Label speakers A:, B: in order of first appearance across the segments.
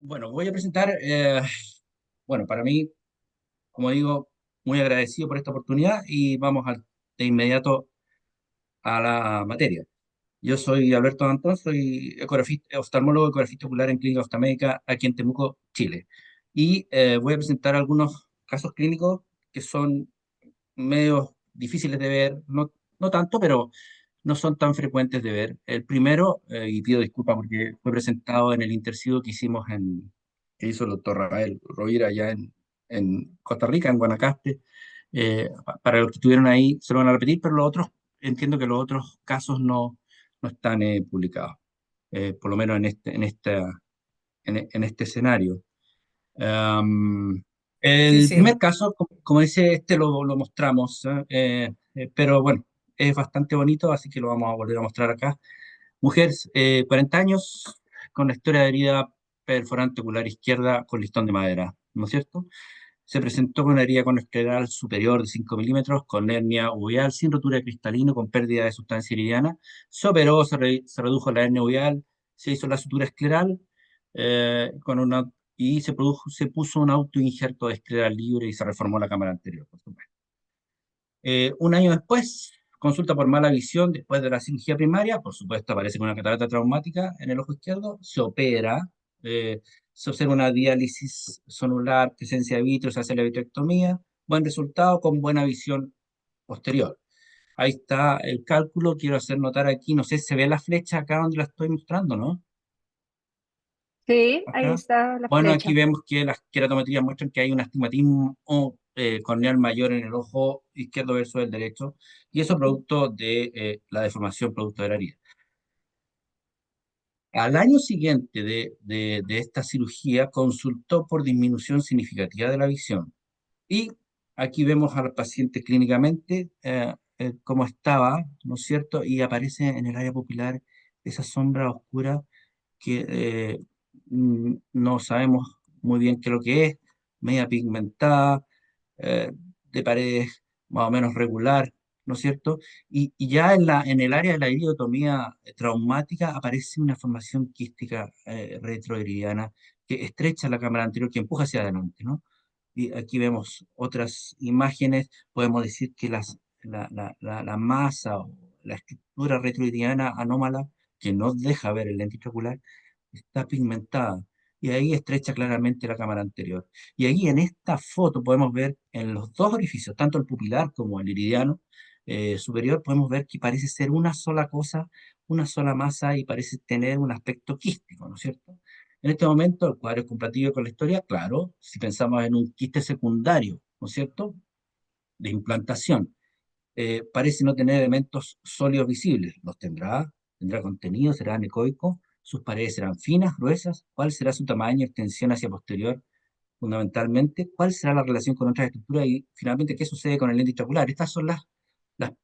A: Bueno, voy a presentar, bueno, para mí, como digo, muy agradecido por esta oportunidad y vamos de inmediato a la materia. Yo soy Alberto Antón, soy oftalmólogo, ecografista ocular en Clínica Oftalmédica aquí en Temuco, Chile. Y voy a presentar algunos casos clínicos que son medios difíciles de ver, no tanto, pero no son tan frecuentes de ver. El primero, y pido disculpas porque fue presentado en el intercivio que hizo el doctor Rafael Rovira allá en Costa Rica, en Guanacaste. Para los que estuvieron ahí, se lo van a repetir, pero los otros, entiendo que los otros casos no están publicados, por lo menos en este escenario. Am,
B: Sí,
A: el
B: sí.
A: primer caso, como dice, lo mostramos, pero bueno, es bastante bonito, así que lo vamos a volver a mostrar acá. Mujer, 40 años, con la historia de herida perforante ocular izquierda con listón de madera, ¿no es cierto? Se presentó con una herida conoescleral superior de 5 milímetros, con hernia uveal, sin rotura de cristalino, con pérdida de sustancia iridiana. Se operó, se redujo la hernia uveal, se hizo la sutura escleral, con una, y se puso un autoinjerto de escleral libre y se reformó la cámara anterior, por supuesto. Un año después, consulta por mala visión después de la cirugía primaria, por supuesto aparece con una catarata traumática en el ojo izquierdo, se opera, eh, se observa una diálisis sonular, presencia de vitro, se hace la vitrectomía, buen resultado con buena visión posterior. Ahí está el cálculo, quiero hacer notar aquí, no sé si se ve la flecha acá donde la estoy mostrando, ¿no?
B: Sí, ahí
A: Acá.
B: está la
A: Bueno, aquí
B: flecha.
A: vemos que las queratometrías muestran que hay un astigmatismo corneal mayor en el ojo izquierdo versus el derecho, y eso producto de la deformación producto de la herida. Al año siguiente de esta cirugía, consultó por disminución significativa de la visión. Y aquí vemos al paciente clínicamente cómo estaba, ¿no es cierto? Y aparece en el área pupilar esa sombra oscura que no sabemos muy bien qué es lo que es, media pigmentada, eh, de paredes más o menos regular, ¿no es cierto? Y ya en el área de la iridotomía traumática aparece una formación quística retroiridiana que estrecha la cámara anterior, que empuja hacia adelante, ¿no? Y aquí vemos otras imágenes, podemos decir que la masa o la estructura retroiridiana anómala que no deja ver el lente intraocular está pigmentada y ahí estrecha claramente la cámara anterior. Y ahí en esta foto podemos ver en los dos orificios, tanto el pupilar como el iridiano superior, podemos ver que parece ser una sola cosa, una sola masa y parece tener un aspecto quístico, ¿no es cierto? En este momento el cuadro es comparativo con la historia, claro, si pensamos en un quiste secundario, ¿no es cierto?, de implantación, parece no tener elementos sólidos visibles. ¿Los tendrá? ¿Tendrá contenido? ¿Será anecoico? ¿Sus paredes serán finas, gruesas? ¿Cuál será su tamaño, extensión hacia posterior? Fundamentalmente, ¿cuál será la relación con otras estructuras? Y finalmente, ¿qué sucede con el lente intraocular? Estas son las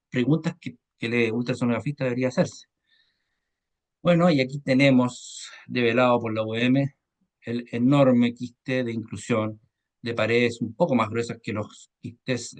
A: preguntas que el ultrasonografista debería hacerse. Bueno, y aquí tenemos, develado por la UM, el enorme quiste de inclusión de paredes un poco más gruesas que los quistes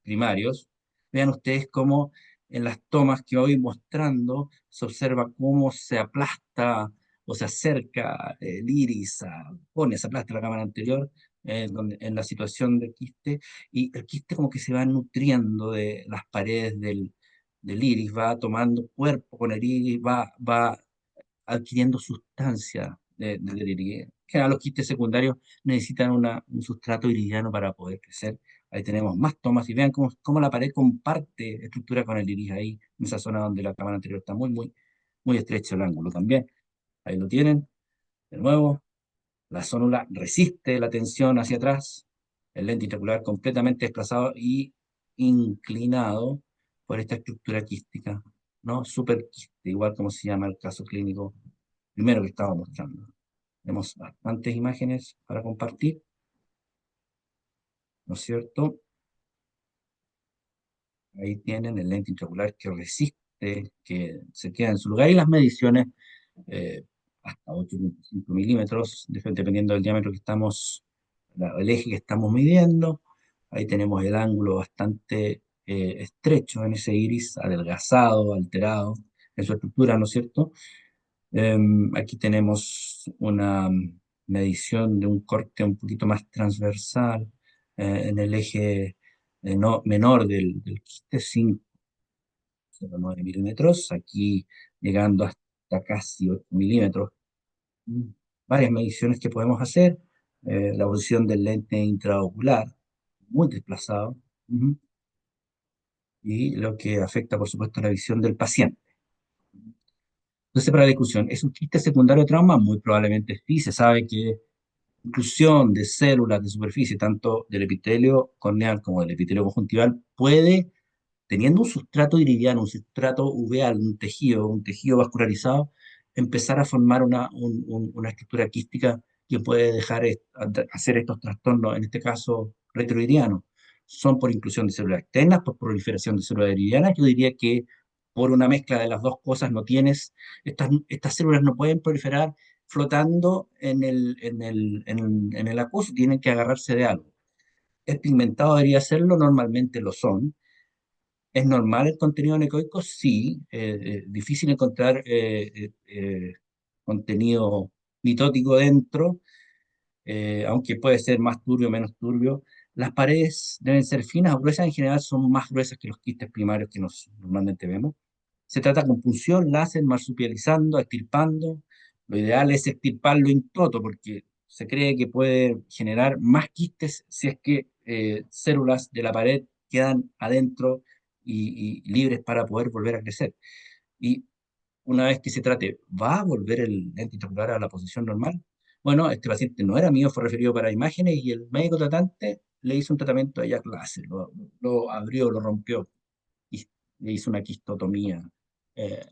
A: primarios. Vean ustedes cómo en las tomas que voy mostrando se observa cómo se aplasta o se acerca el iris, se aplasta la cámara anterior en la situación del quiste, y el quiste como que se va nutriendo de las paredes del iris, va tomando cuerpo con el iris, va adquiriendo sustancia del iris. En general, los quistes secundarios necesitan un sustrato iridiano para poder crecer. Ahí tenemos más tomas y vean cómo la pared comparte estructura con el iris ahí, en esa zona donde la cámara anterior está muy estrecho el ángulo también. Ahí lo tienen, de nuevo. La zónula resiste la tensión hacia atrás, el lente intraocular completamente desplazado y inclinado por esta estructura quística, ¿no? Superquiste, igual como se llama el caso clínico primero que estaba mostrando. Tenemos bastantes imágenes para compartir, ¿no es cierto? Ahí tienen el lente intraocular que resiste, que se queda en su lugar y las mediciones eh, hasta 8,5 milímetros, dependiendo del diámetro que estamos, el eje que estamos midiendo. Ahí tenemos el ángulo bastante estrecho en ese iris, adelgazado, alterado en su estructura, ¿no es cierto? Aquí tenemos una medición de un corte un poquito más transversal en el eje menor del quiste, 5,09 milímetros, aquí llegando hasta casi 8 milímetros. Mm, Varias mediciones que podemos hacer, la posición del lente intraocular, muy desplazado, ujú, y lo que afecta, por supuesto, la visión del paciente. Entonces, para la discusión, ¿es un quiste secundario de trauma? Muy probablemente sí. Se sabe que inclusión de células de superficie, tanto del epitelio corneal como del epitelio conjuntival, puede, teniendo un sustrato iridiano, un sustrato uveal, un tejido vascularizado, empezar a formar una estructura quística que puede dejar hacer estos trastornos, en este caso retroiridianos. Son por inclusión de células externas, por proliferación de células iridianas. Yo diría que por una mezcla de las dos cosas no tienes, estas células no pueden proliferar flotando en el acuoso, tienen que agarrarse de algo. ¿Es pigmentado? Debería serlo, normalmente lo son. ¿Es normal el contenido anecoico? Sí. Difícil encontrar contenido mitótico dentro, aunque puede ser más turbio o menos turbio. Las paredes deben ser finas o gruesas, en general son más gruesas que los quistes primarios que normalmente vemos. Se trata con punción, láser, marsupializando, extirpando. Lo ideal es extirparlo in toto porque se cree que puede generar más quistes si es que células de la pared quedan adentro y libres para poder volver a crecer. Y una vez que se trate, ¿va a volver el lente intraocular a la posición normal? Bueno, este paciente no era mío, fue referido para imágenes y el médico tratante le hizo un tratamiento de Jack Láser, lo abrió, lo rompió y le hizo una quistotomía. eh,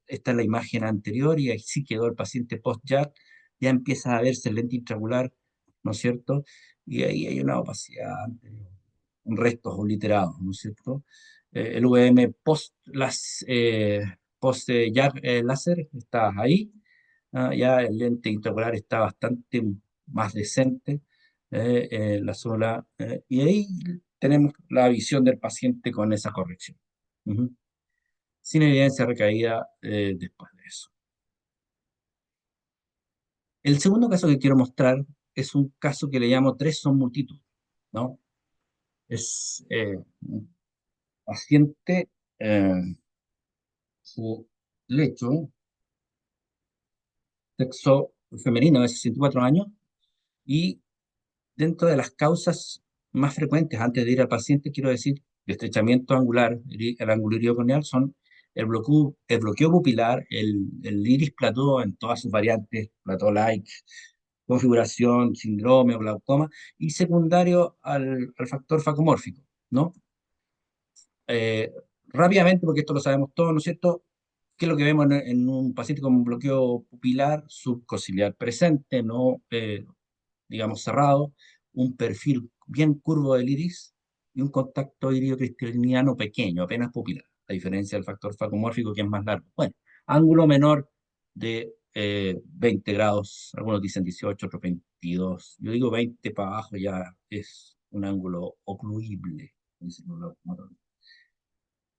A: Esta es la imagen anterior y ahí sí quedó el paciente post-Jack, ya empieza a verse el lente intraocular, ¿no es cierto? Y ahí hay una opacidad anterior, restos obliterados, ¿no es cierto? El VM post Jack láser está ahí. Ya el lente intraocular está bastante más decente, la zona, y ahí tenemos la visión del paciente con esa corrección. Ujú. Sin evidencia recaída después de eso. El segundo caso que quiero mostrar es un caso que le llamo tres son multitud, ¿no? Es un paciente, su lecho, sexo femenino de 64 años, y dentro de las causas más frecuentes, antes de ir al paciente, quiero decir, de estrechamiento angular, el ángulo corneal, son el bloqueo pupilar, el iris plató en todas sus variantes, plató-like, configuración, síndrome o glaucoma, y secundario al factor facomórfico, ¿no? Eh, Rápidamente, porque esto lo sabemos todos, ¿no es cierto? ¿Qué es lo que vemos en un paciente con un bloqueo pupilar subcociliar presente, no digamos, cerrado, un perfil bien curvo del iris y un contacto iridocristaliano pequeño, apenas pupilar, a diferencia del factor facomórfico que es más largo. Bueno, ángulo menor de 20 grados, algunos dicen 18, otros 22. Yo digo 20 para abajo ya es un ángulo ocluible.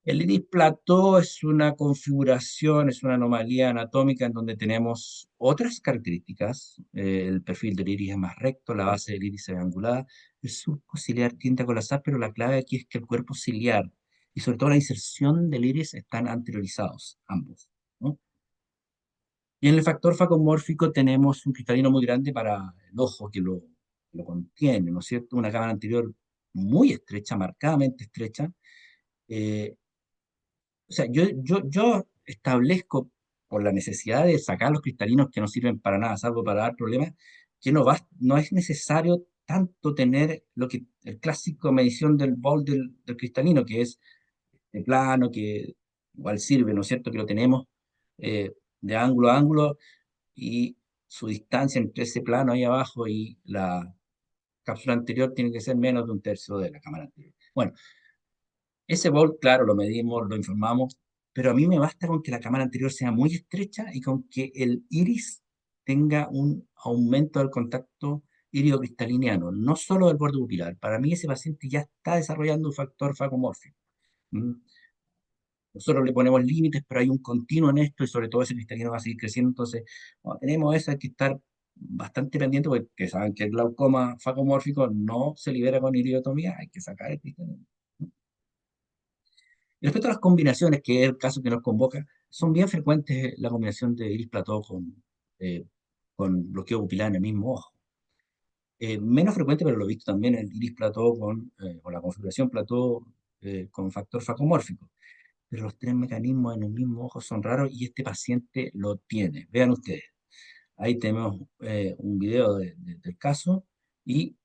A: El iris plató es una configuración, es una anomalía anatómica en donde tenemos otras características. El perfil del iris es más recto, la base del iris es angulada, el surco ciliar tiende a colapsar, pero la clave aquí es que el cuerpo ciliar y sobre todo la inserción del iris están anteriorizados, ambos, ¿no? Y en el factor facomórfico tenemos un cristalino muy grande para el ojo que lo contiene, ¿no es cierto? Una cámara anterior muy estrecha, marcadamente estrecha. eh, O sea, yo establezco por la necesidad de sacar los cristalinos que no sirven para nada, salvo para dar problemas, que no es necesario tanto tener el clásico medición del bol del cristalino, que es de plano, que igual sirve, ¿no es cierto? Que lo tenemos de ángulo a ángulo y su distancia entre ese plano ahí abajo y la cápsula anterior tiene que ser menos de un tercio de la cámara anterior. Bueno, ese bol, claro, lo medimos, lo informamos, pero a mí me basta con que la cámara anterior sea muy estrecha y con que el iris tenga un aumento del contacto irido-cristaliniano, no solo del borde pupilar. Para mí ese paciente ya está desarrollando un factor facomórfico. ¿Mm? Nosotros le ponemos límites, pero hay un continuo en esto y sobre todo ese cristalino va a seguir creciendo. Entonces, cuando tenemos eso, hay que estar bastante pendiente porque saben que el glaucoma facomórfico no se libera con iridotomía, hay que sacar el cristalino. Y respecto a las combinaciones, que es el caso que nos convoca, son bien frecuentes la combinación de iris plató eh, con bloqueo pupilar en el mismo ojo. Menos frecuente, pero lo he visto también el iris plató con la configuración plató con factor facomórfico. Pero los tres mecanismos en el mismo ojo son raros y este paciente lo tiene. Vean ustedes, ahí tenemos un video del caso y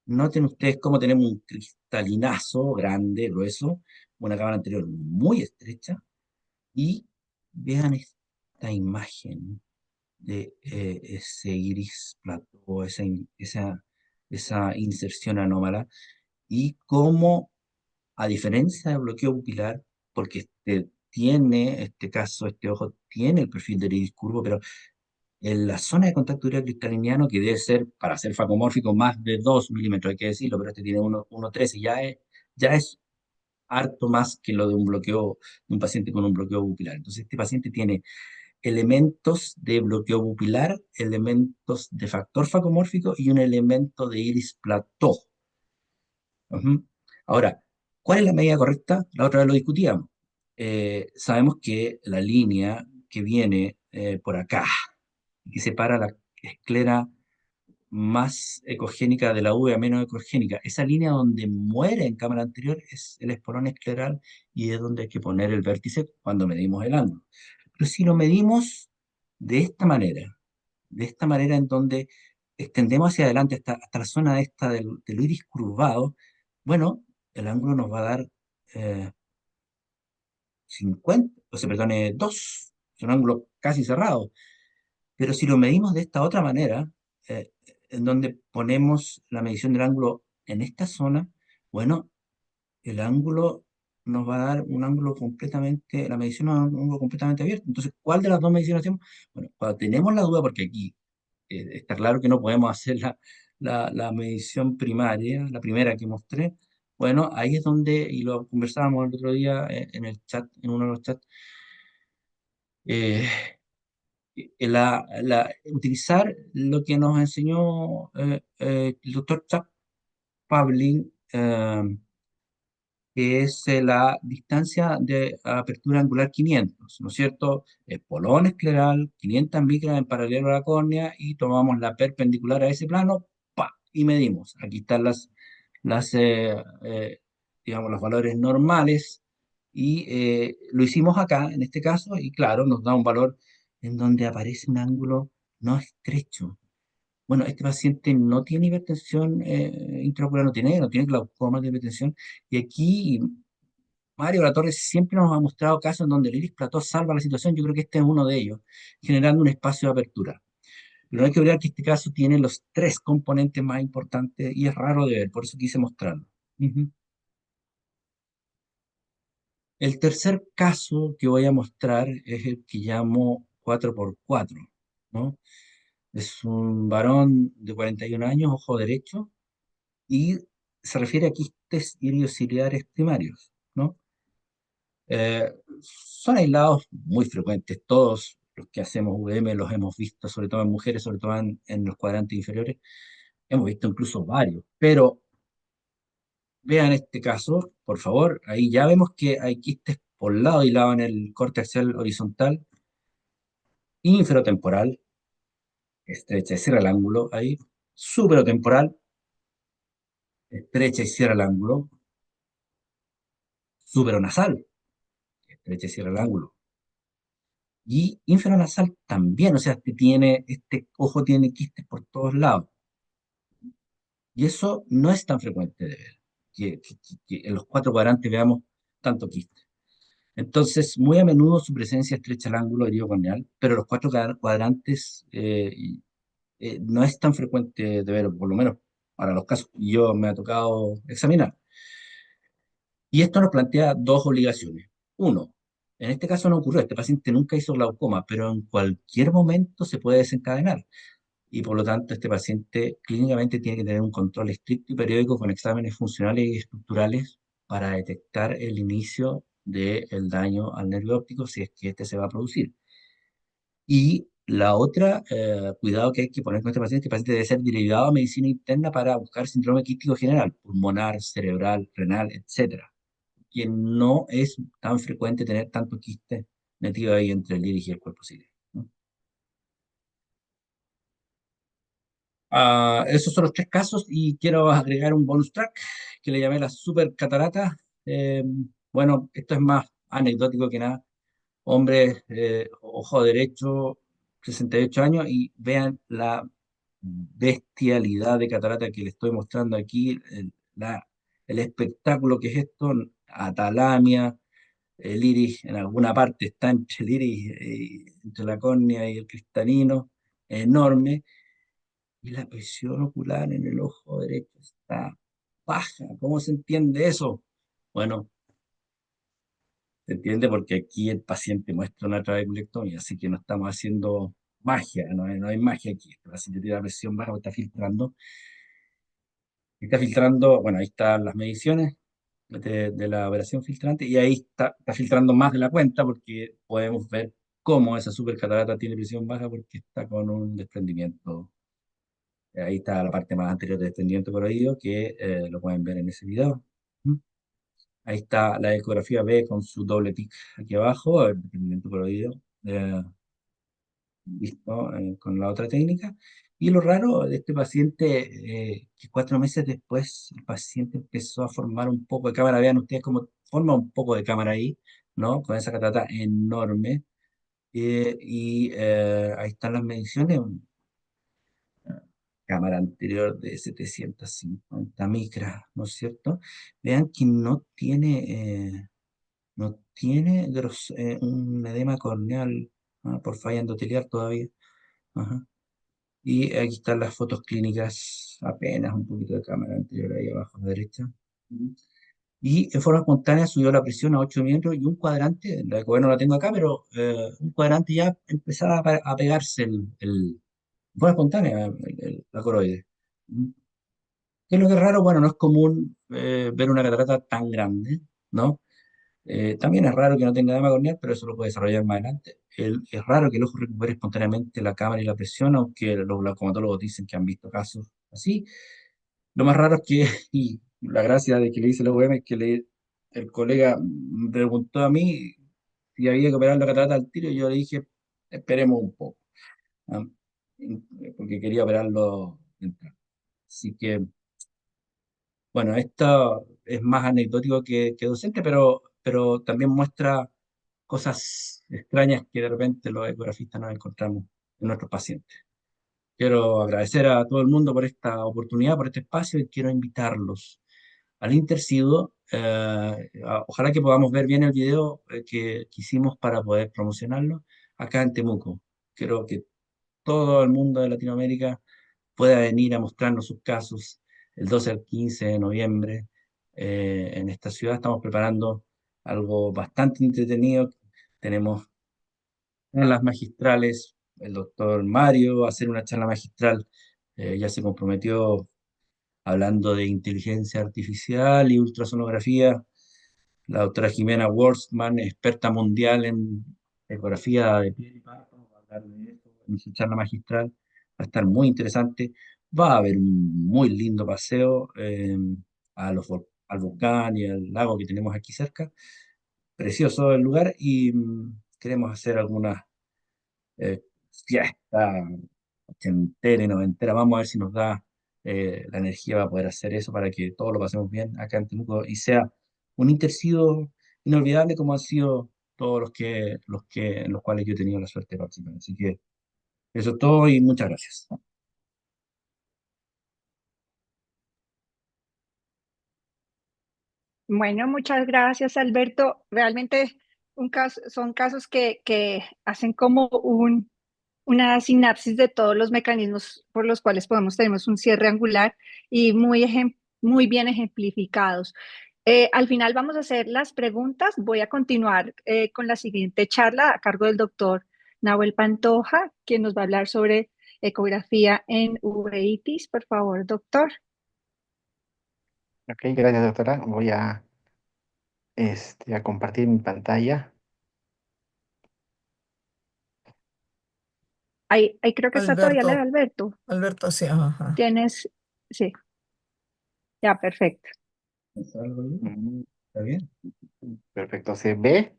A: noten ustedes cómo tenemos un cristalinazo grande, grueso, una cámara anterior muy estrecha y vean esta imagen de ese iris plató, esa inserción anómala y cómo, a diferencia del bloqueo pupilar, porque este caso, este ojo tiene el perfil del iris curvo, pero en la zona de contacto urea cristaliniano, que debe ser, para ser facomórfico, más de 2 milímetros, hay que decirlo, pero este tiene 1,13, ya es harto más que lo de un bloqueo, de un paciente con un bloqueo pupilar. Entonces, este paciente tiene elementos de bloqueo pupilar, elementos de factor facomórfico y un elemento de iris plató. Ujú. Ahora, ¿cuál es la medida correcta? La otra vez lo discutíamos. Sabemos que la línea que viene por acá, que separa la esclera más ecogénica de la uvea menos ecogénica, esa línea donde muere en cámara anterior es el espolón escleral y es donde hay que poner el vértice cuando medimos el ángulo. Pero si lo medimos de esta manera en donde extendemos hacia adelante hasta la zona esta del iris curvado, bueno, el ángulo nos va a dar eh, 50, o sea, perdón, 2, es un ángulo casi cerrado. Pero si lo medimos de esta otra manera, eh, en donde ponemos la medición del ángulo en esta zona, bueno, el ángulo nos va a dar un ángulo completamente, la medición nos da un ángulo completamente abierto. Entonces, ¿cuál de las dos mediciones hacemos? Bueno, cuando tenemos la duda, porque aquí está claro que no podemos hacer la medición primaria, la primera que mostré, bueno, ahí es donde, y lo conversábamos el otro día en el chat, en uno de los chats, eh, utilizar lo que nos enseñó el doctor Chuck Pavlin, que es la distancia de apertura angular 500, ¿no es cierto? Espolón escleral, 500 micras en paralelo a la córnea y tomamos la perpendicular a ese plano, ¡pa! Y medimos. Aquí están las, digamos, los valores normales y lo hicimos acá, en este caso, y claro, nos da un valor en donde aparece un ángulo no estrecho. Bueno, este paciente no tiene hipertensión intraocular, no tiene glaucoma de hipertensión, y aquí Mario Latorre siempre nos ha mostrado casos en donde el iris plató salva la situación. Yo creo que este es uno de ellos, generando un espacio de apertura. Pero no hay que olvidar que este caso tiene los tres componentes más importantes y es raro de ver, por eso quise mostrarlo. Ujú. El tercer caso que voy a mostrar es el que llamo 4x4, ¿no? Es un varón de 41 años, ojo derecho, y se refiere a quistes iliociliares primarios, ¿no? Eh, Son aislados muy frecuentes, todos los que hacemos VM los hemos visto, sobre todo en mujeres, sobre todo en los cuadrantes inferiores, hemos visto incluso varios, pero vean este caso, por favor, ahí ya vemos que hay quistes por lado y lado en el corte axial horizontal, inferotemporal, estrecha y cierra el ángulo, ahí, superotemporal, estrecha y cierra el ángulo, superonasal, estrecha y cierra el ángulo. Y infranasal también, o sea, este ojo tiene quistes por todos lados. Y eso no es tan frecuente de ver, que en los cuatro cuadrantes veamos tanto quiste. Entonces, muy a menudo su presencia estrecha el ángulo corneal, pero los cuatro cuadrantes no es tan frecuente de ver, por lo menos para los casos que yo me ha tocado examinar. Y esto nos plantea dos obligaciones. Uno, en este caso no ocurrió, este paciente nunca hizo glaucoma, pero en cualquier momento se puede desencadenar. Y por lo tanto, este paciente clínicamente tiene que tener un control estricto y periódico con exámenes funcionales y estructurales para detectar el inicio del daño al nervio óptico si es que este se va a producir. Y La otra, cuidado que hay que poner con este paciente debe ser derivado a medicina interna para buscar síndrome quístico general, pulmonar, cerebral, renal, etcétera, que no es tan frecuente tener tanto quiste metido ahí entre el iris y el cuerpo ciliar, ¿no? Esos son los tres casos y quiero agregar un bonus track que le llamé la super catarata. Eh, bueno, esto es más anecdótico que nada. Hombre, ojo derecho, 68 años, y vean la bestialidad de catarata que le estoy mostrando aquí, el espectáculo que es esto, atalamia, el iris en alguna parte está entre el iris, entre la córnea y el cristalino, enorme, y la presión ocular en el ojo derecho está baja. ¿Cómo se entiende eso? Bueno, se entiende porque aquí el paciente muestra una trabeculectomía, así que no estamos haciendo magia, no hay magia aquí. El paciente tiene la presión baja, está filtrando, bueno, ahí están las mediciones de la operación filtrante y ahí está filtrando más de la cuenta porque podemos ver cómo esa supercatarata tiene presión baja porque está con un desprendimiento. Ahí está la parte más anterior del desprendimiento por oído que lo pueden ver en ese video. ¿Mm? Ahí está la ecografía B con su doble tic aquí abajo, el desprendimiento por oído, visto con la otra técnica. Y lo raro de este paciente, que 4 meses después el paciente empezó a formar un poco de cámara. Vean ustedes cómo forma un poco de cámara ahí, ¿no? Con esa catata enorme. Ahí están las mediciones. Cámara anterior de 750 micras, ¿no es cierto? Vean que no tiene un edema corneal, por falla endotelial todavía. Ajá. Y aquí están las fotos clínicas, apenas un poquito de cámara anterior ahí abajo a la derecha. Ujú. Y en forma espontánea subió la presión a 8 milímetros y un cuadrante, la de no la tengo acá, pero un cuadrante ya empezaba a pegarse en forma espontánea la coroide. ¿Mm? ¿Qué es lo que es raro? Bueno, no es común ver una catarata tan grande, ¿no? También es raro que no tenga edema corneal, pero eso lo puede desarrollar más adelante. Es raro que el ojo recupere espontáneamente la cámara y la presión, aunque los glaucomatólogos dicen que han visto casos así. Lo más raro es que, y la gracia de que le hice la UM es que el colega me preguntó a mí si había que operar la catarata al tiro, y yo le dije, esperemos un poco, ¿ah? Porque quería operarlo temprano. Así que, bueno, esto es más anecdótico que docente, pero también muestra cosas extrañas que de repente los ecografistas nos encontramos en nuestros pacientes. Quiero agradecer a todo el mundo por esta oportunidad, por este espacio, y quiero invitarlos al Intercido. Ojalá que podamos ver bien el video que hicimos para poder promocionarlo acá en Temuco. Quiero que todo el mundo de Latinoamérica pueda venir a mostrarnos sus casos el 12 al 15 de noviembre en esta ciudad. Estamos preparando algo bastante entretenido. Tenemos charlas magistrales. El doctor Mario va a hacer una charla magistral. Ya se comprometió hablando de inteligencia artificial y ultrasonografía. La doctora Jimena Worstman, experta mundial en ecografía de piel y párpado, va a hablar de eso en su charla magistral. Va a estar muy interesante. Va a haber un muy lindo paseo al volcán y al lago que tenemos aquí cerca. Precioso el lugar y queremos hacer algunas fiestas ochentera y noventera. Vamos a ver si nos da la energía para poder hacer eso, para que todos lo pasemos bien acá en Temuco y sea un intercido inolvidable como han sido todos en los cuales yo he tenido la suerte de participar. Así que eso es todo y muchas gracias.
B: Bueno, muchas gracias, Alberto. Realmente son casos que hacen como una sinapsis de todos los mecanismos por los cuales tenemos un cierre angular y muy bien ejemplificados. Al final vamos a hacer las preguntas. Voy a continuar con la siguiente charla a cargo del doctor Nahuel Pantoja, quien nos va a hablar sobre ecografía en uveitis. Por favor, doctor.
C: Ok, gracias, doctora. Voy a compartir mi pantalla.
B: Ahí creo que está todavía la de
C: Alberto,
B: Alberto.
C: Alberto, sí, ajá.
B: Tienes, sí, ya, perfecto.
A: ¿Es algo bien?
D: Mm,
A: ¿Está bien?
D: Perfecto, ¿se ve?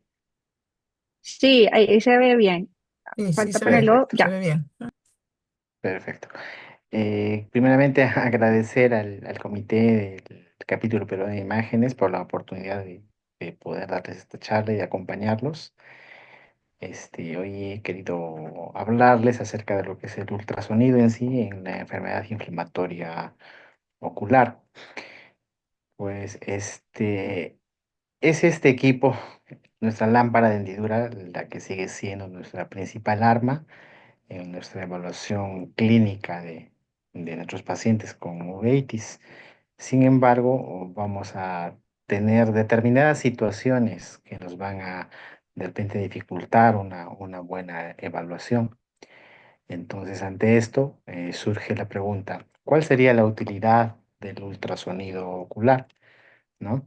B: Sí, ahí se ve bien.
C: Sí, sí,
B: Falta
C: se ve,
B: ponerlo
D: Perfecto,
C: se
B: ya.
C: ve bien.
D: perfecto. Primeramente, agradecer al comité del capítulo peruano de imágenes por la oportunidad de poder darles esta charla y acompañarlos. Hoy he querido hablarles acerca de lo que es el ultrasonido en sí en la enfermedad inflamatoria ocular. Pues es este equipo, nuestra lámpara de hendidura, la que sigue siendo nuestra principal arma en nuestra evaluación clínica de nuestros pacientes con uveitis. Sin embargo, vamos a tener determinadas situaciones que nos van a de repente dificultar una buena evaluación. Entonces, ante esto, surge la pregunta, ¿cuál sería la utilidad del ultrasonido ocular? ¿No?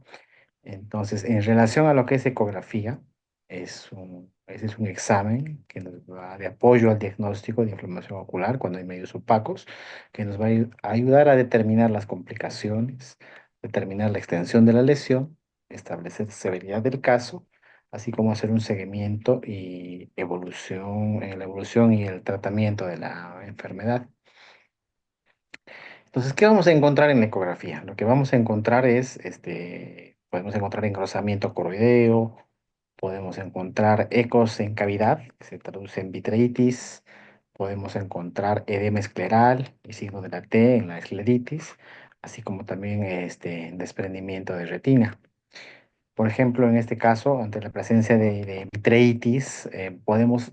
D: Entonces, en relación a lo que es ecografía, ese es un examen que nos va de apoyo al diagnóstico de inflamación ocular cuando hay medios opacos, que nos va a ayudar a determinar las complicaciones, determinar la extensión de la lesión, establecer severidad del caso, así como hacer un seguimiento y evolución, en la evolución y el tratamiento de la enfermedad. Entonces, ¿qué vamos a encontrar en la ecografía? Lo que vamos a encontrar es, podemos encontrar engrosamiento coroideo, podemos encontrar ecos en cavidad, que se traduce en vitreitis, podemos encontrar edema escleral y signo de la T en la escleritis, así como también desprendimiento de retina. Por ejemplo, en este caso, ante la presencia de vitreitis, podemos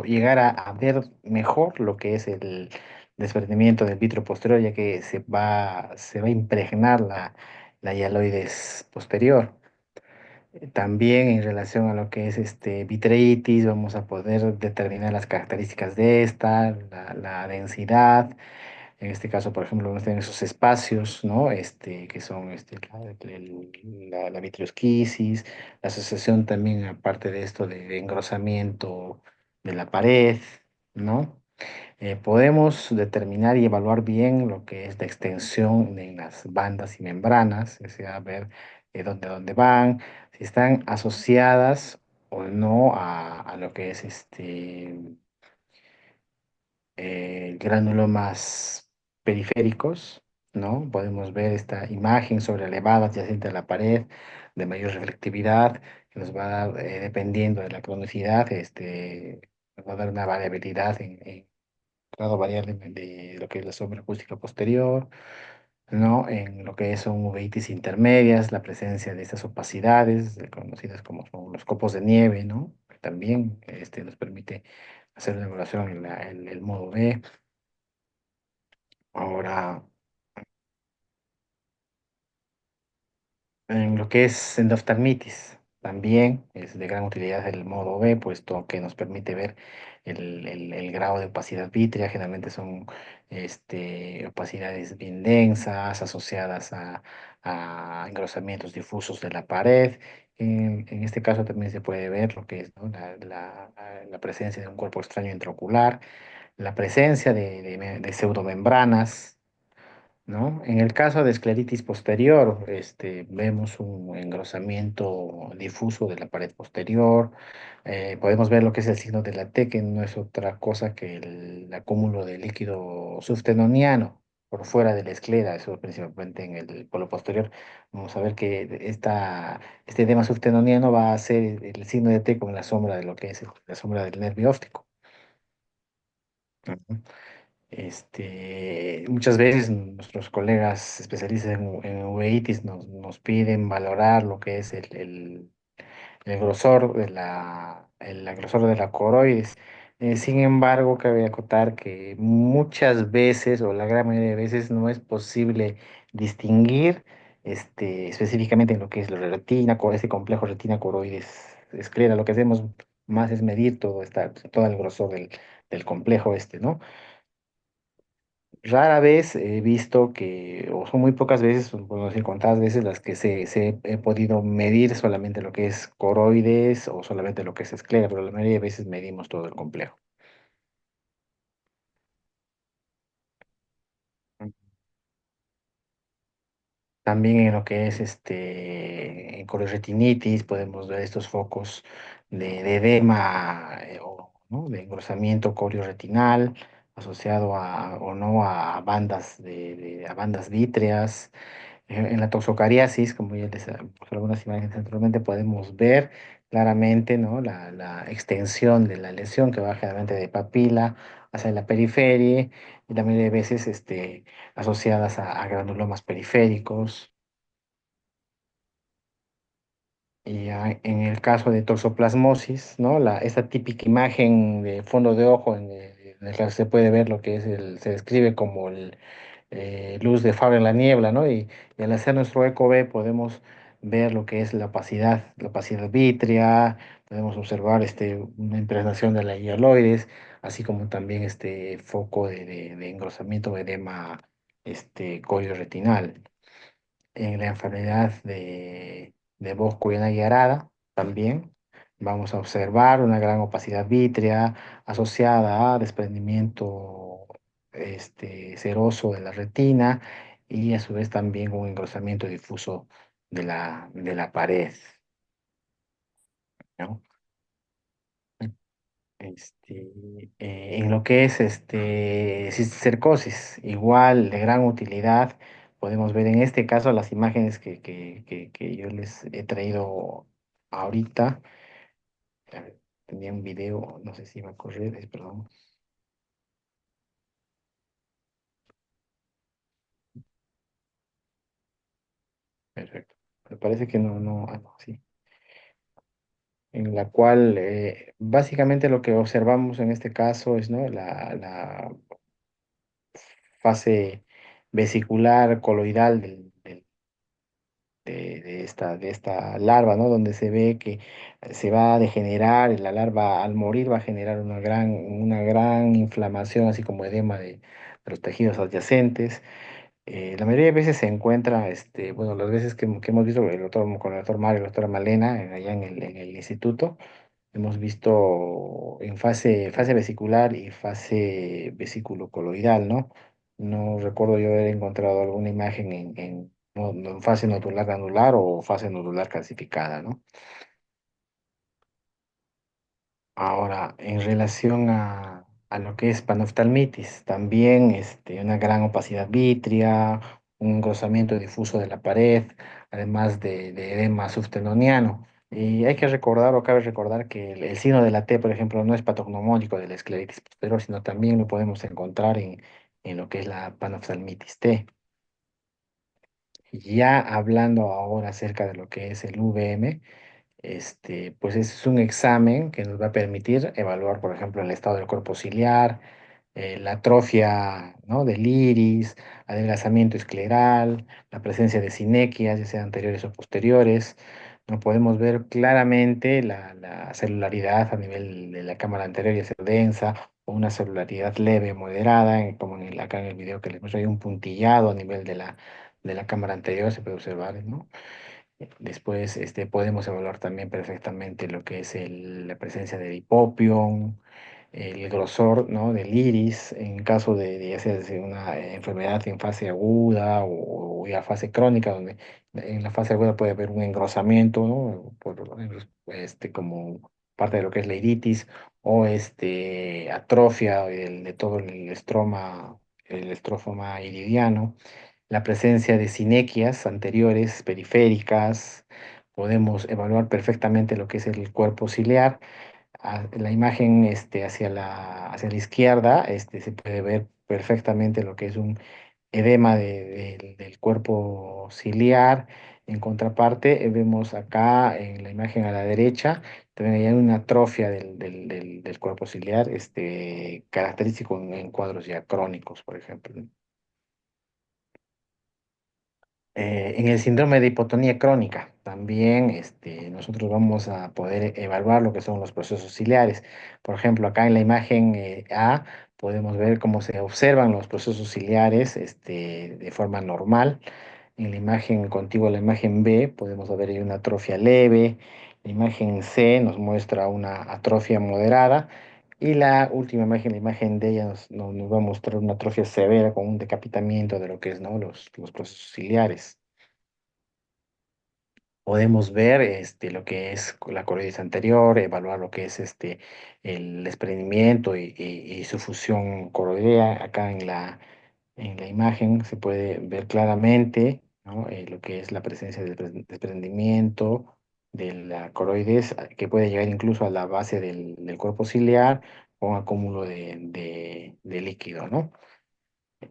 D: llegar a ver mejor lo que es el desprendimiento del vitrio posterior, ya que se va a impregnar la hialoides posterior. También en relación a lo que es vitreitis, vamos a poder determinar las características de esta, la densidad, en este caso, por ejemplo, vamos a tener esos espacios, ¿no? Que son la vitriosquisis, la asociación también, aparte de esto, de engrosamiento de la pared, ¿no? Podemos determinar y evaluar bien lo que es la extensión en las bandas y membranas, o sea, ver dónde van, si están asociadas o no a lo que es granulomas periféricos, ¿no? Podemos ver esta imagen sobreelevada adyacente a la pared de mayor reflectividad, que nos va a dar, dependiendo de la cronicidad, nos va a dar una variabilidad en grado variable de lo que es la sombra acústica posterior, ¿no? En lo que son uveitis intermedias, la presencia de estas opacidades, conocidas como son los copos de nieve, ¿no? Que también nos permite hacer una evaluación en el modo B. Ahora, en lo que es endoftalmitis, también es de gran utilidad el modo B, puesto que nos permite ver el grado de opacidad vítrea. Generalmente son opacidades bien densas, asociadas a engrosamientos difusos de la pared. En este caso también se puede ver lo que es, ¿no? La presencia de un cuerpo extraño intraocular, la presencia de pseudomembranas, ¿no? En el caso de escleritis posterior, vemos un engrosamiento difuso de la pared posterior. Podemos ver lo que es el signo de la T, que no es otra cosa que el acúmulo de líquido subtenoniano por fuera de la esclera, eso principalmente en el polo posterior. Vamos a ver que este edema subtenoniano va a ser el signo de T con la sombra de lo que es la sombra del nervio óptico. Ujú. Muchas veces nuestros colegas especialistas en uveitis nos piden valorar lo que es el grosor el grosor de la coroides. Sin embargo, cabe acotar que muchas veces, o la gran mayoría de veces, no es posible distinguir específicamente en lo que es la retina, este complejo retina coroides esclera. Lo que hacemos más es medir todo el grosor del complejo ¿no? Rara vez he visto que, o son muy pocas veces, o podemos decir contadas veces, las que se he podido medir solamente lo que es coroides o solamente lo que es esclera, pero la mayoría de veces medimos todo el complejo. También en lo que es en corioretinitis podemos ver estos focos de edema ¿no? De engrosamiento corioretinal asociado o no a bandas, a bandas vítreas. En la toxocariasis, como ya les puse algunas imágenes anteriormente, podemos ver claramente, ¿no? La extensión de la lesión que va generalmente de papila hacia la periferia y la mayoría de veces asociadas a granulomas periféricos. Y en el caso de toxoplasmosis, ¿no? Esta típica imagen de fondo de ojo en el que se puede ver lo que es se describe como luz de Fabra en la niebla, ¿no? Y al hacer nuestro eco B podemos ver lo que es la opacidad vítrea, podemos observar una impregnación de la hialoides, así como también este foco de engrosamiento de edema retinal. En la enfermedad de Bosco-Yanagi arada también vamos a observar una gran opacidad vítrea asociada a desprendimiento seroso de la retina y a su vez también un engrosamiento difuso de la pared, ¿no? En lo que es cisticercosis, igual de gran utilidad, podemos ver en este caso las imágenes que yo les he traído ahorita. A ver, tenía un video, no sé si va a correr, perdón. Perfecto. Me parece que no, sí. En la cual básicamente lo que observamos en este caso es, ¿no? La fase vesicular coloidal de esta larva, ¿no? Donde se ve que se va a degenerar, y la larva al morir va a generar una gran inflamación, así como edema de los tejidos adyacentes. La mayoría de veces se encuentra, bueno, las veces que hemos visto con el doctor Mario y la doctora Malena, allá en el instituto, hemos visto en fase vesicular y fase vesículo-coloidal, ¿no? No recuerdo yo haber encontrado alguna imagen no, en fase nodular granular o fase nodular calcificada, ¿no? Ahora, en relación a lo que es panoftalmitis, también una gran opacidad vítrea, un engrosamiento difuso de la pared, además de edema subtenoniano. Y hay que recordar, o cabe recordar, que el signo de la T, por ejemplo, no es patognomónico de la escleritis posterior, sino también lo podemos encontrar en lo que es la panoftalmitis T. Ya hablando ahora acerca de lo que es el VM, pues es un examen que nos va a permitir evaluar, por ejemplo, el estado del cuerpo ciliar, la atrofia, ¿no? Del iris, adelgazamiento escleral, la presencia de sinequias, ya sean anteriores o posteriores. No podemos ver claramente la celularidad a nivel de la cámara anterior y ser densa, o una celularidad leve, moderada, como acá en el video que les muestro, hay un puntillado a nivel de la cámara anterior, se puede observar, ¿no? Después podemos evaluar también perfectamente lo que es la presencia de dipopion, el grosor, ¿no? Del iris, en caso de ya sea de una enfermedad en fase aguda o ya fase crónica, donde en la fase aguda puede haber un engrosamiento, ¿no? Como parte de lo que es la iritis o atrofia de todo el estroma iridiano, la presencia de sinequias anteriores, periféricas. Podemos evaluar perfectamente lo que es el cuerpo ciliar. La imagen hacia la izquierda se puede ver perfectamente lo que es un edema del cuerpo ciliar. En contraparte, vemos acá en la imagen a la derecha, también hay una atrofia del cuerpo ciliar, característico en cuadros ya crónicos, por ejemplo, ¿no? En el síndrome de hipotonía crónica, también nosotros vamos a poder evaluar lo que son los procesos ciliares. Por ejemplo, acá en la imagen A podemos ver cómo se observan los procesos ciliares de forma normal. En la imagen contigua a la imagen B podemos ver ahí una atrofia leve. La imagen C nos muestra una atrofia moderada. Y la última imagen, la imagen D, ya nos va a mostrar una atrofia severa con un decapitamiento de lo que es, ¿no? Los procesos ciliares. podemos ver lo que es la coroides anterior, evaluar lo que es el desprendimiento y su fusión coroidea. Acá en la imagen se puede ver claramente, ¿no? Lo que es la presencia del desprendimiento de la coroides, que puede llegar incluso a la base del cuerpo ciliar con acúmulo de líquido, ¿no?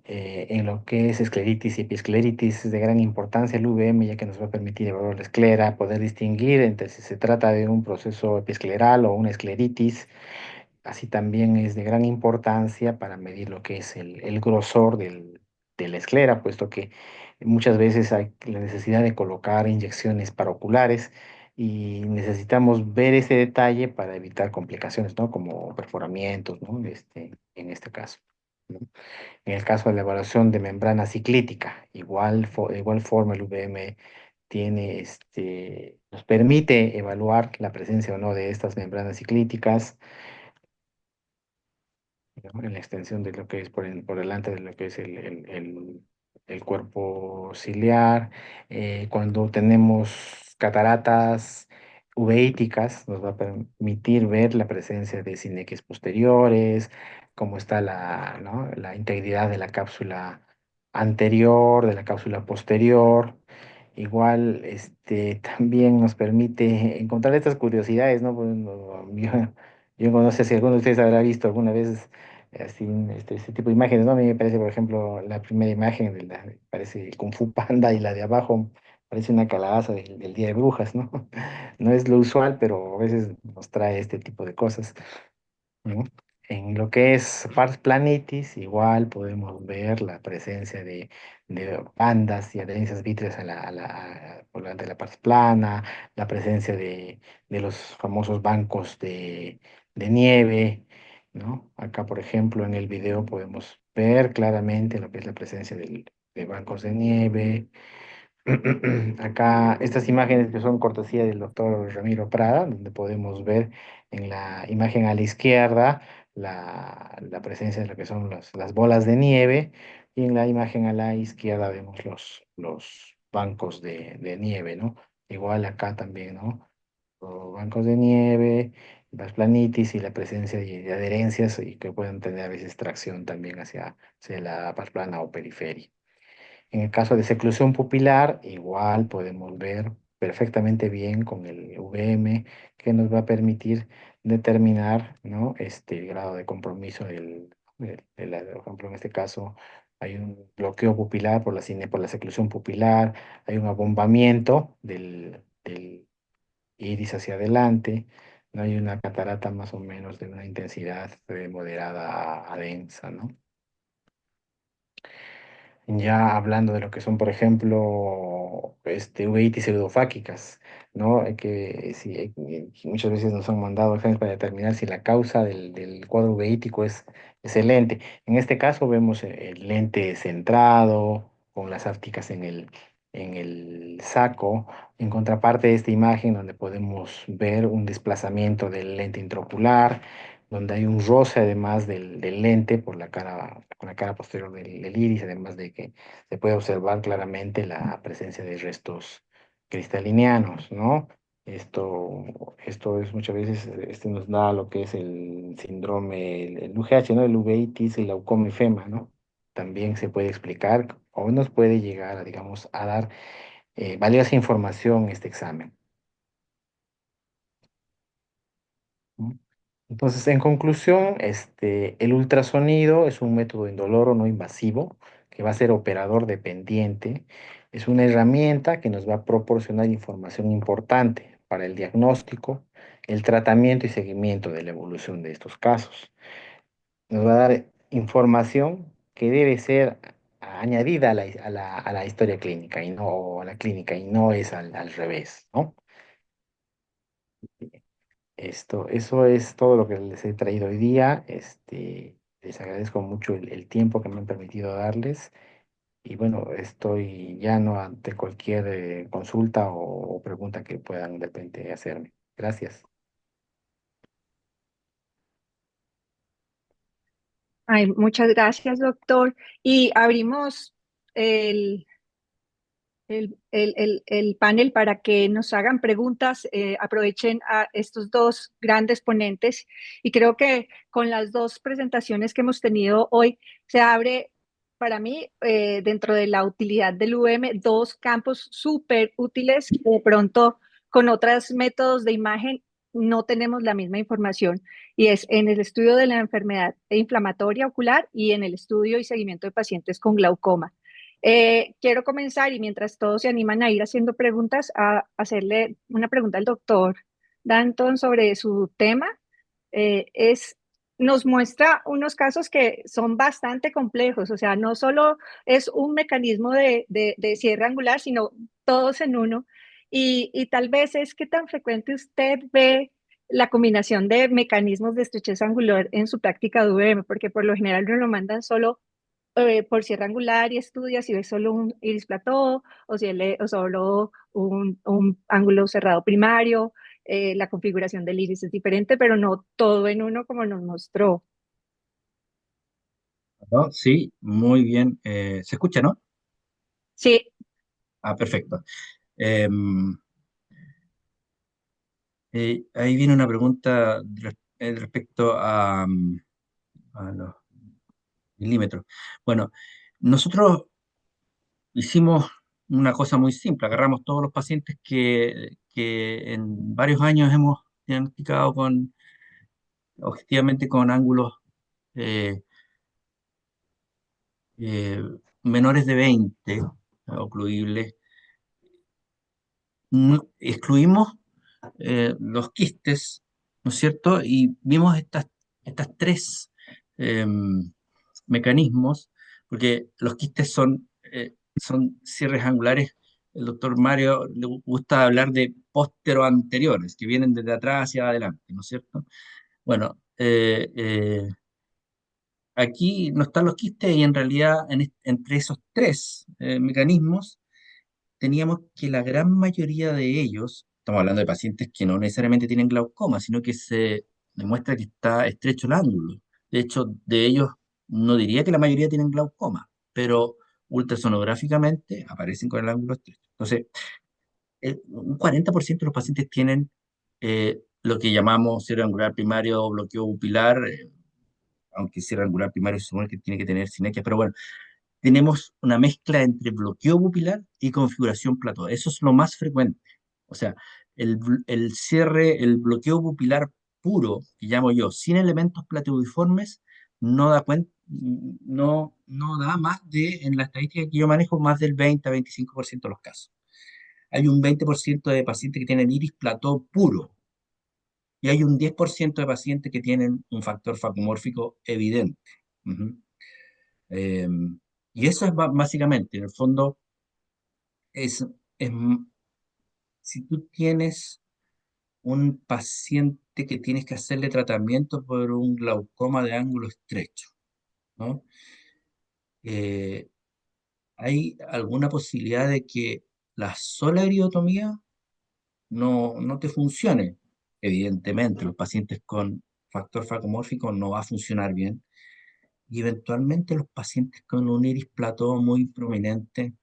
D: En lo que es escleritis y episcleritis es de gran importancia el VM, ya que nos va a permitir evaluar la esclera, poder distinguir entre si se trata de un proceso episcleral o una escleritis. Así también es de gran importancia para medir lo que es el grosor de la esclera, puesto que muchas veces hay la necesidad de colocar inyecciones paraoculares y necesitamos ver ese detalle para evitar complicaciones, ¿no? Como perforamientos, ¿no? En este caso, ¿no? En el caso de la evaluación de membrana ciclítica, de igual forma el VM nos permite evaluar la presencia o no de estas membranas ciclíticas, ¿no? En la extensión de lo que es por delante de lo que es el cuerpo ciliar. Cuando tenemos cataratas uveíticas, nos va a permitir ver la presencia de sinequias posteriores, cómo está ¿no? La integridad de la cápsula anterior, de la cápsula posterior. Igual, también nos permite encontrar estas curiosidades, ¿no? Bueno, yo no sé si alguno de ustedes habrá visto alguna vez así este tipo de imágenes, ¿no? A mí me parece, por ejemplo, la primera imagen parece el Kung Fu Panda, y la de abajo parece una calabaza del Día de Brujas, ¿no? No es lo usual, pero a veces nos trae este tipo de cosas, ¿no? En lo que es pars planitis, igual podemos ver la presencia de bandas y adherencias vítreas por delante de la pars plana, la presencia de los famosos bancos de nieve, ¿no? Acá, por ejemplo, en el video podemos ver claramente lo que es la presencia de bancos de nieve. Acá estas imágenes que son cortesía del doctor Ramiro Prada, donde podemos ver en la imagen a la izquierda la presencia de lo que son las bolas de nieve, y en la imagen a la izquierda vemos los bancos de nieve, ¿no? Igual acá también, ¿no? Los bancos de nieve, las planitis y la presencia de adherencias, y que pueden tener a veces tracción también hacia la paz plana o periferia. En el caso de seclusión pupilar, igual podemos ver perfectamente bien con el VM, que nos va a permitir determinar, ¿no? El grado de compromiso por ejemplo, en este caso hay un bloqueo pupilar por la seclusión pupilar, hay un abombamiento del iris hacia adelante, no hay una catarata más o menos de una intensidad moderada a densa, ¿no? Ya hablando de lo que son, por ejemplo, uveitis pseudofáquicas, ¿no? Que sí, muchas veces nos han mandado exámenes para determinar si la causa del cuadro uveítico es el lente. En este caso vemos el lente centrado, con las árticas en el saco, en contraparte de esta imagen donde podemos ver un desplazamiento del lente intraocular, donde hay un roce además del lente con la cara posterior del iris, además de que se puede observar claramente la presencia de restos cristalinianos, ¿no? Esto es muchas veces, nos da lo que es el síndrome, el UGH, ¿no? El uveitis, el glaucoma, ¿no? También se puede explicar o nos puede llegar a, digamos, a dar valiosa información este examen, ¿no? Entonces, en conclusión, el ultrasonido es un método indoloro, no invasivo, que va a ser operador dependiente. Es una herramienta que nos va a proporcionar información importante para el diagnóstico, el tratamiento y seguimiento de la evolución de estos casos. Nos va a dar información que debe ser añadida a la historia clínica y no a la clínica, y no es al revés, ¿no? Eso es todo lo que les he traído hoy día. Les agradezco mucho el tiempo que me han permitido darles. Y bueno, estoy llano ante cualquier consulta o pregunta que puedan de repente hacerme. Gracias.
B: Ay, muchas gracias, doctor. Y abrimos el, el panel para que nos hagan preguntas. Aprovechen a estos dos grandes ponentes y creo que con las dos presentaciones que hemos tenido hoy se abre para mí, dentro de la utilidad del UVM, dos campos súper útiles que de pronto con otros métodos de imagen no tenemos la misma información, y es en el estudio de la enfermedad inflamatoria ocular y en el estudio y seguimiento de pacientes con glaucoma. Quiero comenzar, y mientras todos se animan a ir haciendo preguntas, a hacerle una pregunta al doctor Danton sobre su tema. Es Nos muestra unos casos que son bastante complejos, o sea, no solo es un mecanismo de cierre angular, sino todos en uno. Y tal vez es que tan frecuente usted ve la combinación de mecanismos de estrechez angular en su práctica de UVM, porque por lo general no lo mandan solo por cierre angular y estudia si ve solo un iris plató o si o solo un ángulo cerrado primario. La configuración del iris es diferente, pero no todo en uno como nos mostró.
A: ¿No? Sí, muy bien. ¿Se escucha, no?
B: Sí,
A: Ah, perfecto. Em, ahí viene una pregunta respecto a los milímetros. Bueno, nosotros hicimos una cosa muy simple. Agarramos todos los pacientes que en varios años hemos diagnosticado objetivamente con ángulos eh, eh, menores de 20 ocluibles. Excluimos los quistes, ¿no es cierto? Y vimos estas tres mecanismos, porque los quistes son cierres angulares. El doctor Mario le gusta hablar de póstero-anteriores, que vienen desde atrás hacia adelante, ¿no es cierto? Bueno, aquí no están los quistes y en realidad entre esos tres mecanismos teníamos que la gran mayoría de ellos, estamos hablando de pacientes que no necesariamente tienen glaucoma, sino que se demuestra que está estrecho el ángulo. De hecho, de ellos no diría que la mayoría tienen glaucoma, pero ultrasonográficamente aparecen con el ángulo estrecho. Entonces, un 40% de los pacientes tienen lo que llamamos cierre angular primario o bloqueo pupilar, aunque cierre angular primario se supone que tiene que tener sinergia, pero bueno, tenemos una mezcla entre bloqueo pupilar y configuración plató. Eso es lo más frecuente. O sea, el cierre, el bloqueo pupilar puro, que llamo yo, sin elementos plateudiformes, no da más en la estadística que yo manejo, más del 20 a 25% de los casos. Hay un 20% de pacientes que tienen iris plató puro y hay un 10% de pacientes que tienen un factor facomórfico evidente. Ujú. Eh, y eso es básicamente, en el fondo, es, es si tú tienes un paciente que tienes que hacerle tratamiento por un glaucoma de ángulo estrecho, ¿no? Eh, ¿Hay alguna posibilidad de que la sola iridotomía no te funcione? Evidentemente, los pacientes con factor facomórfico no va a funcionar bien. Y eventualmente los pacientes con un iris plató muy prominente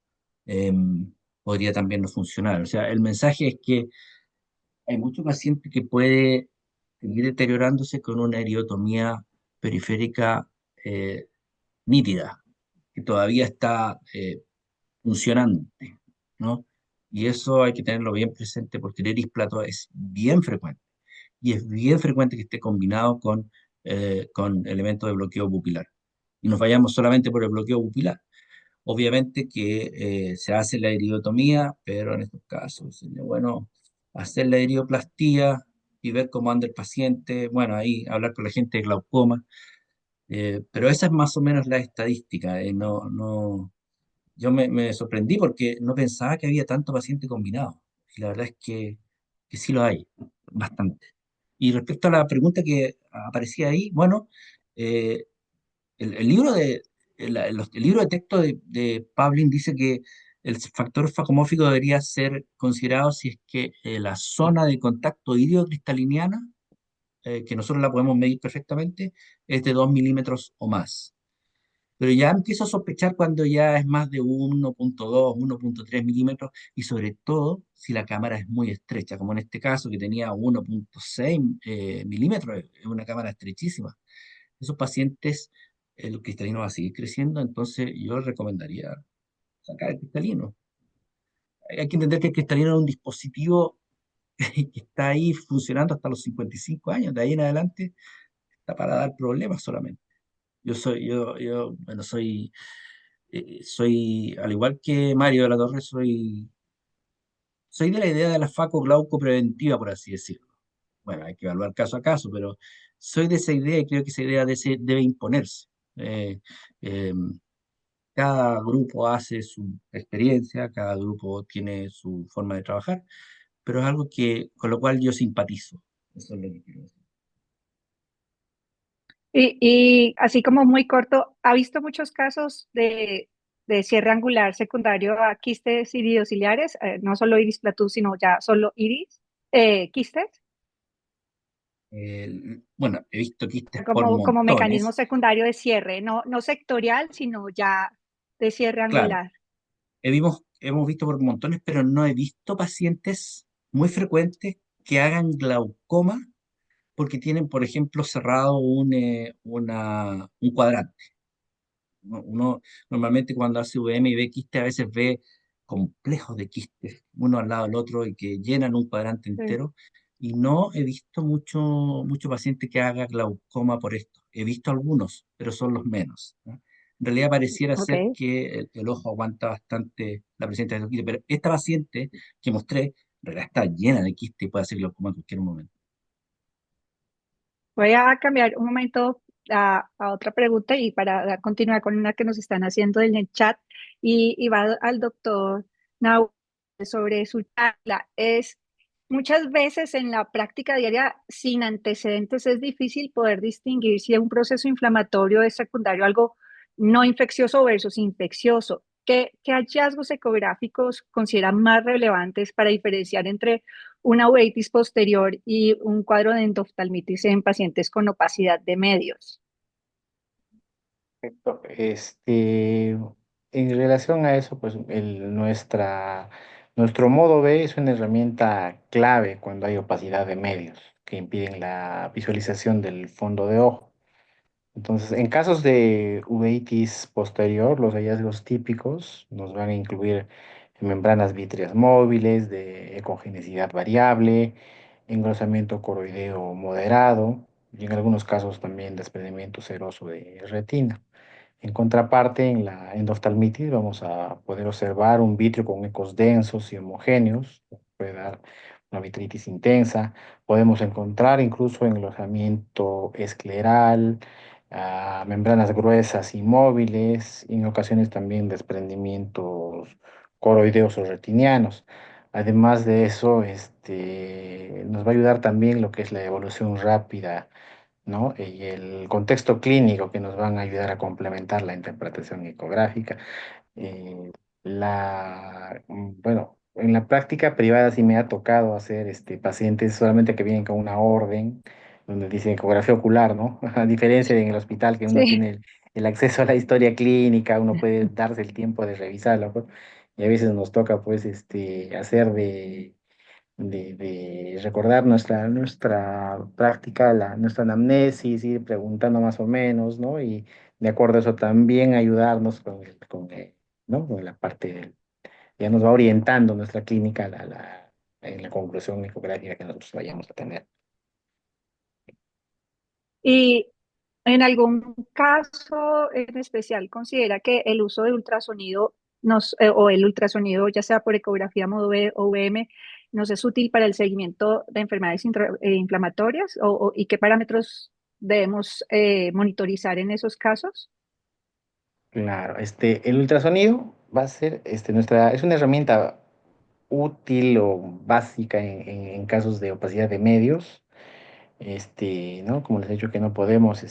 A: podría también no funcionar. O sea, el mensaje es que hay muchos pacientes que puede seguir deteriorándose con una eriotomía periférica eh, nítida, que todavía está funcionante, ¿no? Y eso hay que tenerlo bien presente porque el iris plató es bien frecuente y es bien frecuente que esté combinado con elementos de bloqueo pupilar. Y nos vayamos solamente por el bloqueo pupilar. Obviamente que se hace la iridotomía, pero en estos casos sería bueno hacer la iridoplastía y ver cómo anda el paciente. Bueno, ahí hablar con la gente de glaucoma. Pero esa es más o menos la estadística. Yo me sorprendí porque no pensaba que había tanto paciente combinado. Y la verdad es que sí lo hay, bastante. Y respecto a la pregunta que aparecía ahí, bueno, eh, el libro el libro de texto de Pavlin dice que el factor facomórfico debería ser considerado si es que la zona de contacto irido-cristaliniana, que nosotros la podemos medir perfectamente, es de 2 milímetros o más. Pero ya empiezo a sospechar cuando ya es más de 1.2, 1.3 milímetros y sobre todo si la cámara es muy estrecha, como en este caso que tenía 1.6 milímetros, es una cámara estrechísima. Esos pacientes, el cristalino va a seguir creciendo, entonces yo recomendaría sacar el cristalino. Hay que entender que el cristalino es un dispositivo que está ahí funcionando hasta los 55 años, de ahí en adelante está para dar problemas solamente. Bueno, soy, al igual que Mario de la Torre, soy de la idea de la faco-glauco preventiva, por así decirlo. Bueno, hay que evaluar caso a caso, pero soy de esa idea y creo que esa idea debe imponerse. Eh, eh, Cada grupo hace su experiencia, cada grupo tiene su forma de trabajar, pero es algo con lo cual yo simpatizo. Eso es lo que quiero decir.
B: Y así como muy corto, ¿ha visto muchos casos de cierre angular secundario a quistes iridociliares? No solo iris platus, sino ya solo iris, quistes,
A: Bueno, he visto quistes por
B: como mecanismo
A: montones.
B: secundario de cierre, no sectorial, sino ya de cierre
A: Claro,
B: angular.
A: hemos visto por montones, pero no he visto pacientes muy frecuentes que hagan glaucoma porque tienen, por ejemplo, cerrado un cuadrante. Uno normalmente cuando hace VM y ve quistes, a veces ve complejos de quistes, uno al lado del otro y que llenan un cuadrante
B: Sí.
A: entero. Y no he visto mucho paciente que haga glaucoma por esto. He visto algunos, pero son los menos, ¿no? En realidad pareciera
B: Ok.
A: ser que el ojo aguanta bastante la presencia de los quistes, pero esta paciente que mostré, en realidad está llena de quistes y puede hacer glaucoma en cualquier momento.
B: Voy a cambiar un momento a otra pregunta y para continuar con una que nos están haciendo en el chat y va al doctor Nau sobre su charla. Es muchas veces en la práctica diaria sin antecedentes es difícil poder distinguir si un proceso inflamatorio es secundario a algo no infeccioso versus infeccioso. ¿Qué hallazgos ecográficos consideran más relevantes para diferenciar entre una uveitis posterior y un cuadro de endoftalmitis en pacientes con opacidad de medios?
D: Perfecto. En relación a eso, pues nuestro modo B es una herramienta clave cuando hay opacidad de medios que impiden la visualización del fondo de ojo. Entonces, en casos de uveitis posterior, los hallazgos típicos nos van a incluir membranas vítreas móviles de ecogenicidad variable, engrosamiento coroideo moderado y en algunos casos también desprendimiento seroso de retina. En contraparte, en la endoftalmitis vamos a poder observar un vitrio con ecos densos y homogéneos, puede dar una vitritis intensa. Podemos encontrar incluso enlosamiento escleral, membranas gruesas y móviles, y en ocasiones también desprendimientos coroideos o retinianos. Además de eso, nos va a ayudar también lo que es la evolución rápida, ¿no? Y el contexto clínico que nos van a ayudar a complementar la interpretación ecográfica. Eh, bueno, en la práctica privada sí me ha tocado hacer pacientes solamente que vienen con una orden donde dice ecografía ocular, ¿no? A diferencia de en el hospital que uno
B: Sí.
D: tiene el acceso a la historia clínica, uno puede darse el tiempo de revisarla, pues, y a veces nos toca pues hacer de recordar nuestra práctica, nuestra anamnesis, ir preguntando más o menos, ¿no? Y de acuerdo a eso también ayudarnos ¿no? Con la parte ya nos va orientando nuestra clínica en la conclusión ecográfica que nosotros vayamos a tener.
B: Y en algún caso en especial considera que el uso de ultrasonido o el ultrasonido, ya sea por ecografía modo B o VM, nos es útil para el seguimiento de enfermedades inflamatorias y qué parámetros debemos monitorizar en esos casos.
D: Claro, el ultrasonido va a ser es una herramienta útil o básica en casos de opacidad de medios, ¿no? Como les he dicho que no podemos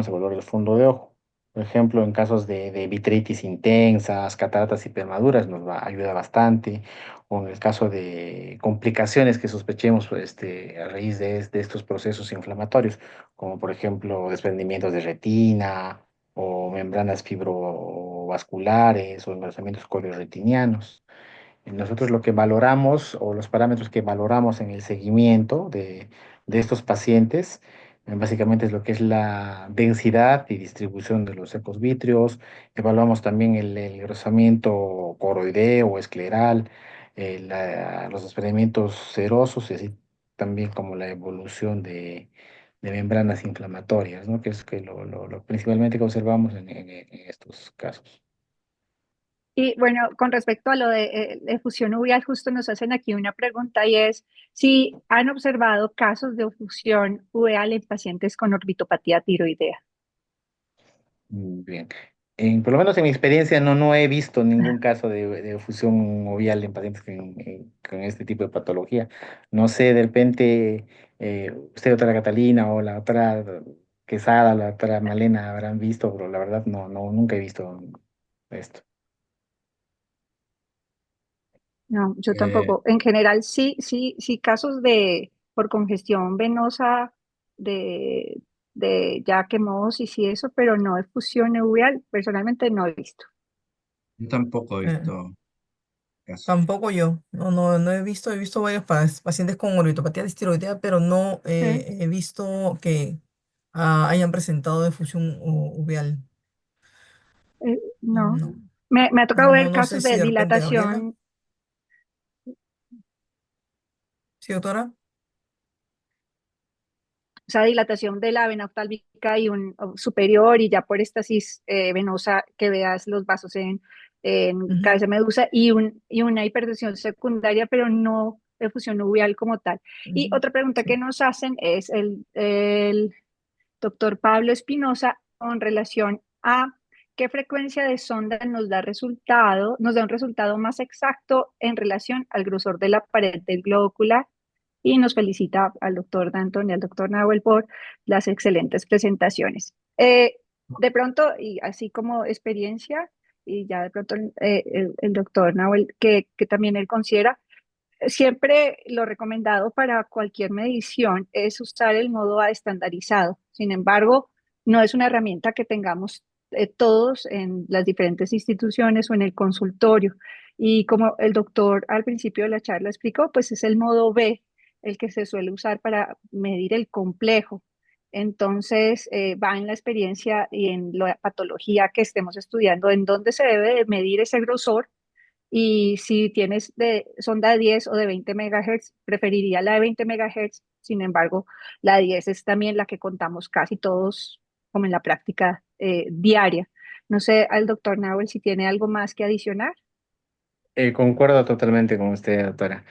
D: evaluar el fondo de ojo. Por ejemplo, en casos de vitritis intensas, cataratas hipermaduras, ayuda bastante. O en el caso de complicaciones que sospechemos, pues, a raíz de estos procesos inflamatorios, como por ejemplo desprendimientos de retina, o membranas fibrovasculares o engrosamientos corioretinianos. Nosotros lo que valoramos o los parámetros que valoramos en el seguimiento de estos pacientes, básicamente es lo que es la densidad y distribución de los ecos vítreos. Evaluamos también el engrosamiento coroideo o escleral, los experimentos serosos y así también como la evolución de membranas inflamatorias, ¿no? Que es que lo principalmente que observamos en estos casos.
B: Y bueno, con respecto a lo de efusión uveal, justo nos hacen aquí una pregunta y es si han observado casos de efusión uveal en pacientes con orbitopatía tiroidea.
D: Bien. Por lo menos en mi experiencia no he visto ningún caso de fusión ovial en pacientes con este tipo de patología. No sé, de repente usted, doctora Catalina, o la doctora Quesada, la doctora Malena habrán visto, pero la verdad nunca he visto esto.
B: No, yo
A: Eh,
B: tampoco. En general, sí, casos de por congestión venosa, de, de ya quemosis y eso, pero no de fusión uveal, personalmente no he visto.
A: yo tampoco he
C: Eh,
A: visto casos.
C: Tampoco yo. No he visto varios pacientes con orbitopatía tiroidea, pero no
B: Sí,
C: he visto que hayan presentado difusión uveal.
B: no,
C: No,
B: me ha tocado ver
C: no sé
B: casos
C: si
B: de
C: de repente Gabriela.
B: dilatación.
C: ¿Sí, doctora?
B: O sea, dilatación de la vena oftálmica y un superior y ya por estasis venosa que veas los vasos en
C: Ujú,
B: cabeza medusa y una hipertensión secundaria, pero no efusión uveal como tal. Y
C: ujú,
B: otra pregunta que
C: sí.
B: nos hacen es el doctor Pablo Espinosa con relación a qué frecuencia de sonda nos da un resultado más exacto en relación al grosor de la pared del globo ocular y nos felicita al doctor Danton y al doctor Nahuel por las excelentes presentaciones. De pronto, y así como experiencia, y ya de pronto el doctor Nahuel, que también él considera, siempre lo recomendado para cualquier medición es usar el modo A estandarizado. Sin embargo, no es una herramienta que tengamos todos en las diferentes instituciones o en el consultorio. Y como el doctor al principio de la charla explicó, pues es el modo B el que se suele usar para medir el complejo. Entonces, va en la experiencia y en la patología que estemos estudiando, en dónde se debe de medir ese grosor y si tienes sonda de 10 o de 20 megahertz, preferiría la de 20 megahertz. Sin embargo, la de 10 es también la que contamos casi todos como en la práctica diaria. No sé, al doctor Nahuel si tiene algo más que adicionar.
D: Concuerdo totalmente con usted, doctora.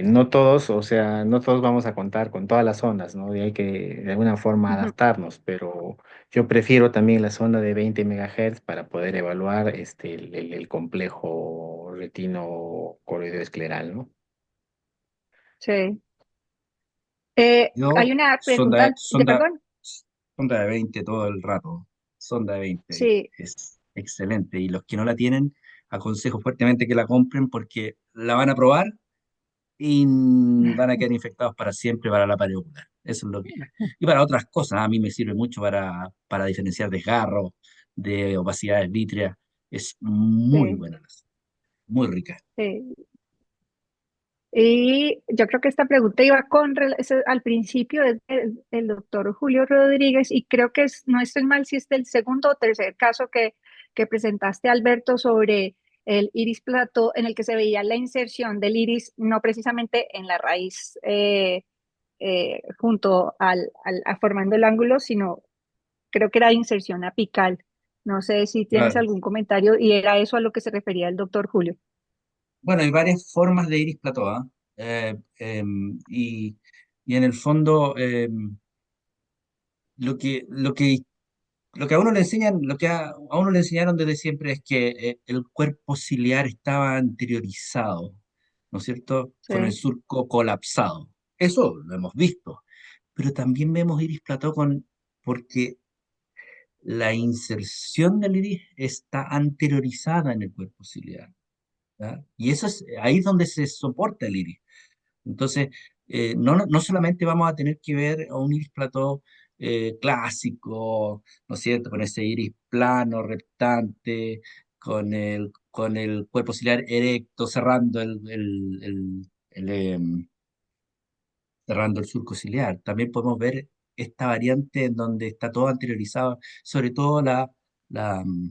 D: No todos, o sea, no todos vamos a contar con todas las ondas, ¿no? Y hay que de alguna forma
B: Ujú,
D: adaptarnos, pero yo prefiero también la sonda de 20 megahertz para poder evaluar el complejo retino coroideo-escleral, ¿no?
B: sí. Hay
A: Yo,
B: una pregunta perdón.
A: sonda de 20 todo el rato. Sonda de 20
B: Sí,
A: es excelente. Y los que no la tienen, aconsejo fuertemente que la compren porque la van a probar y van a quedar infectados para siempre para la pared ocular. Eso es lo que. Y para otras cosas, a mí me sirve mucho para diferenciar desgarros, de opacidades vítreas. Es muy
B: sí,
A: buena, muy rica.
B: sí. Y yo creo que esta pregunta iba al principio es del doctor Julio Rodríguez y creo que no estoy mal si es del segundo o tercer caso que presentaste, Alberto, sobre el iris plató en el que se veía la inserción del iris no precisamente en la raíz junto formando el ángulo, sino creo que era inserción apical. No sé si tienes
A: Claro.
B: algún comentario y era eso a lo que se refería el doctor Julio.
A: Bueno, hay varias formas de iris plató, ¿ah? Eh, y en el fondo, lo que, lo que, lo que a uno le enseñan, lo que a uno le enseñaron desde siempre es que el cuerpo ciliar estaba anteriorizado, ¿no es cierto? Con el
B: Sí,
A: surco colapsado. Eso lo hemos visto. Pero también vemos iris plató porque la inserción del iris está anteriorizada en el cuerpo ciliar, ¿ya? Y eso es ahí es donde se soporta el iris. Entonces, no solamente vamos a tener que ver a un iris plató clásico, ¿no es cierto? Con ese iris plano, reptante, con el cuerpo ciliar erecto, cerrando el surco ciliar. También podemos ver esta variante en donde está todo anteriorizado, sobre todo la, mm,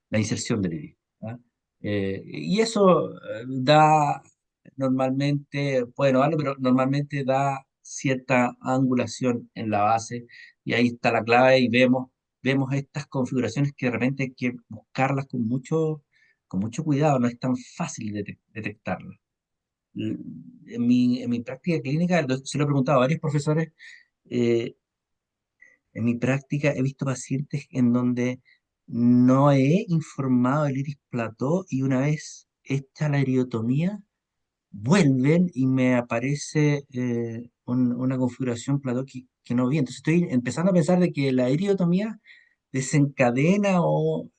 A: la inserción del iris. ¿Ah? Y eso da normalmente, bueno, algo, pero normalmente da cierta angulación en la base y ahí está la clave y vemos estas configuraciones que de repente hay que buscarlas con mucho cuidado, no es tan fácil detectarlas. En mi práctica clínica, se lo he preguntado a varios profesores, eh, en mi práctica he visto pacientes en donde no he informado el iris plató y una vez hecha la iridotomía, vuelven y me aparece una configuración plató que no vi. Entonces estoy empezando a pensar de que la iridotomía desencadena o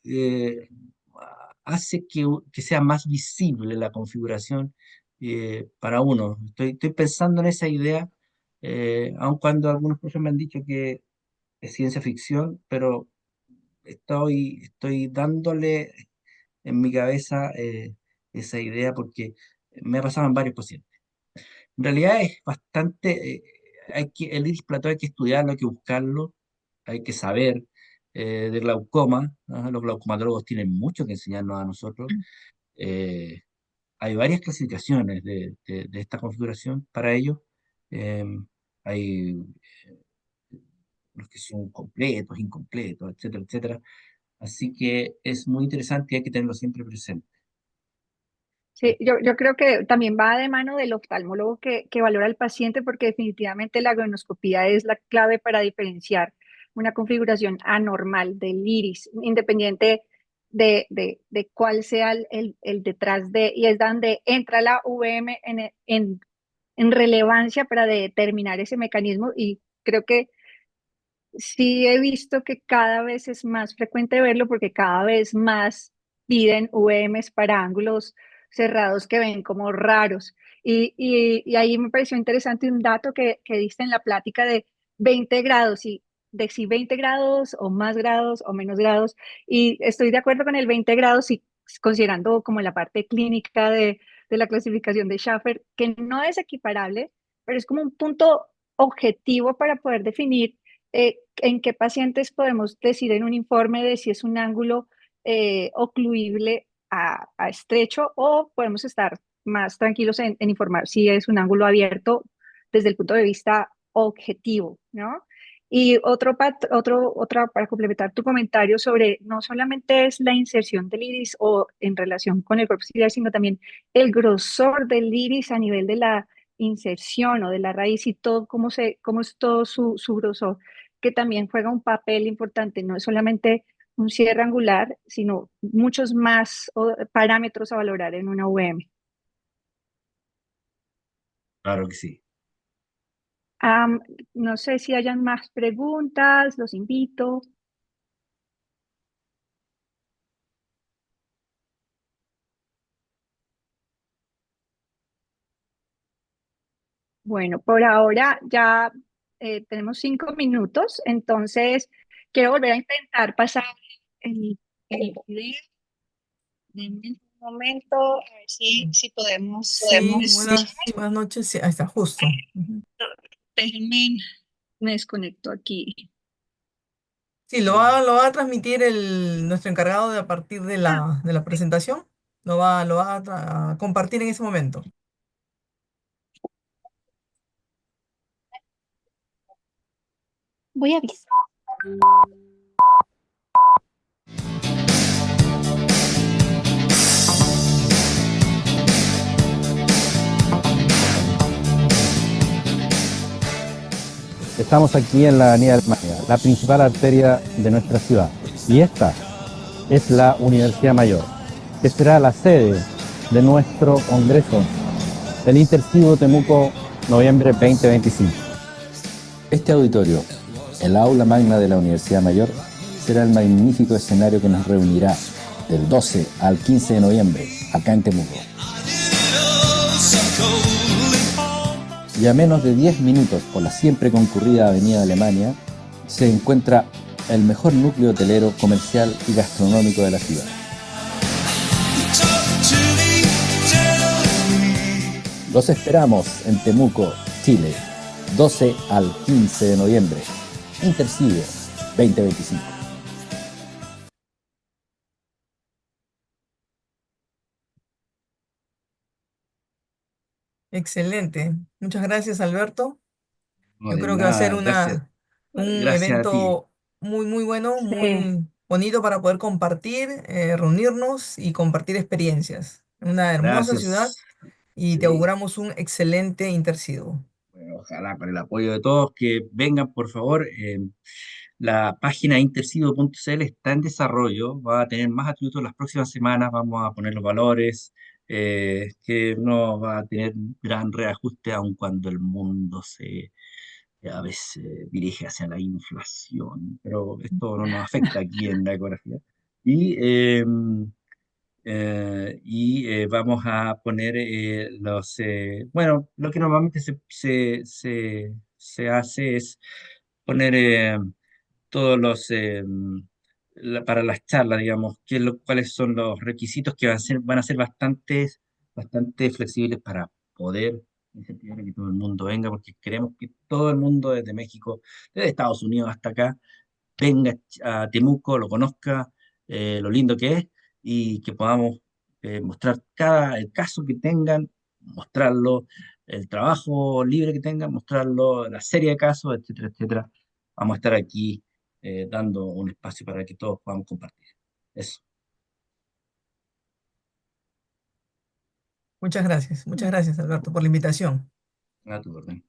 A: hace que sea más visible la configuración para uno. Estoy pensando en esa idea, aun cuando algunos profesores me han dicho que es ciencia ficción, pero estoy dándole en mi cabeza esa idea porque me ha pasado en varios pacientes. En realidad es bastante, el iris plató hay que estudiarlo, hay que buscarlo, hay que saber de glaucoma. ¿No? Los glaucomatólogos tienen mucho que enseñarnos a nosotros. Eh, Hay varias clasificaciones de esta configuración para ello. Hay los que son completos, incompletos, etcétera, etcétera. Así que es muy interesante y hay que tenerlo siempre presente.
B: Sí, yo creo que también va de mano del oftalmólogo que valora al paciente, porque definitivamente la agonoscopía es la clave para diferenciar una configuración anormal del iris, independiente de cuál sea el detrás de, y es donde entra la VM en relevancia para determinar ese mecanismo. Y creo que sí he visto que cada vez es más frecuente verlo porque cada vez más piden VMs para ángulos cerrados que ven como raros. Y ahí me pareció interesante un dato que diste en la plática de 20 grados y de si 20 grados o más grados o menos grados. Y estoy de acuerdo con el 20 grados y considerando como la parte clínica de la clasificación de Schaffer, que no es equiparable, pero es como un punto objetivo para poder definir en qué pacientes podemos decir en un informe de si es un ángulo ocluible a estrecho, o podemos estar más tranquilos en informar si es un ángulo abierto desde el punto de vista objetivo, ¿no? Y otra para complementar tu comentario sobre no solamente es la inserción del iris o en relación con el cuerpo ciliar, sino también el grosor del iris a nivel de la inserción o de la raíz y todo, cómo es todo su grosor, que también juega un papel importante. No es solamente un cierre angular, sino muchos más parámetros a valorar en una VM.
A: Claro que sí.
B: Am, no sé si hayan más preguntas, los invito. Bueno, por ahora ya tenemos 5 minutos, entonces quiero volver a intentar pasar el video. Denme un momento, a ver si podemos.
C: Sí, buenas noches. Sí, ahí está, justo. Ujú.
B: Déjenme, me desconecto aquí.
C: Sí, lo va a transmitir nuestro encargado a partir de la presentación. Lo va a compartir en ese momento.
B: Voy a avisar.
E: Estamos aquí en la Avenida Alemania, la principal arteria de nuestra ciudad. Y esta es la Universidad Mayor, que será la sede de nuestro congreso, el Intercibo Temuco, noviembre 2025. Este auditorio, el aula magna de la Universidad Mayor, será el magnífico escenario que nos reunirá del 12 al 15 de noviembre, acá en Temuco. Y a menos de 10 minutos por la siempre concurrida Avenida Alemania, se encuentra el mejor núcleo hotelero, comercial y gastronómico de la ciudad. Los esperamos en Temuco, Chile, 12 al 15 de noviembre. Intercivio 2025.
C: Excelente. Muchas gracias, Alberto.
A: No,
C: Yo
A: de
C: creo que va a ser
A: nada, gracias.
C: un
A: Gracias a ti.
C: evento muy bueno,
B: Sí,
C: muy bonito para poder compartir, reunirnos y compartir experiencias. Una hermosa ciudad
A: Gracias.
C: y te
A: Sí.
C: auguramos un excelente Intercido.
A: Bueno, ojalá con el apoyo de todos que vengan, por favor. La página intercido.cl está en desarrollo, va a tener más atributos las próximas semanas, vamos a poner los valores, que no va a tener gran reajuste, aun cuando el mundo se a veces dirige hacia la inflación, pero esto no nos afecta aquí en la ecografía. Y vamos a poner bueno, lo que normalmente se hace es poner todos para las charlas, digamos, cuáles son los requisitos que van a ser bastante flexibles para poder incentivar a que todo el mundo venga, porque queremos que todo el mundo desde México, desde Estados Unidos hasta acá, venga a Temuco, lo conozca, lo lindo que es y que podamos mostrar el caso que tengan, mostrarlo, el trabajo libre que tengan, mostrarlo, la serie de casos, etcétera, etcétera. Vamos a estar aquí dando un espacio para que todos podamos compartir. Eso,
C: Muchas gracias, Alberto, por la invitación.
A: a tu orden.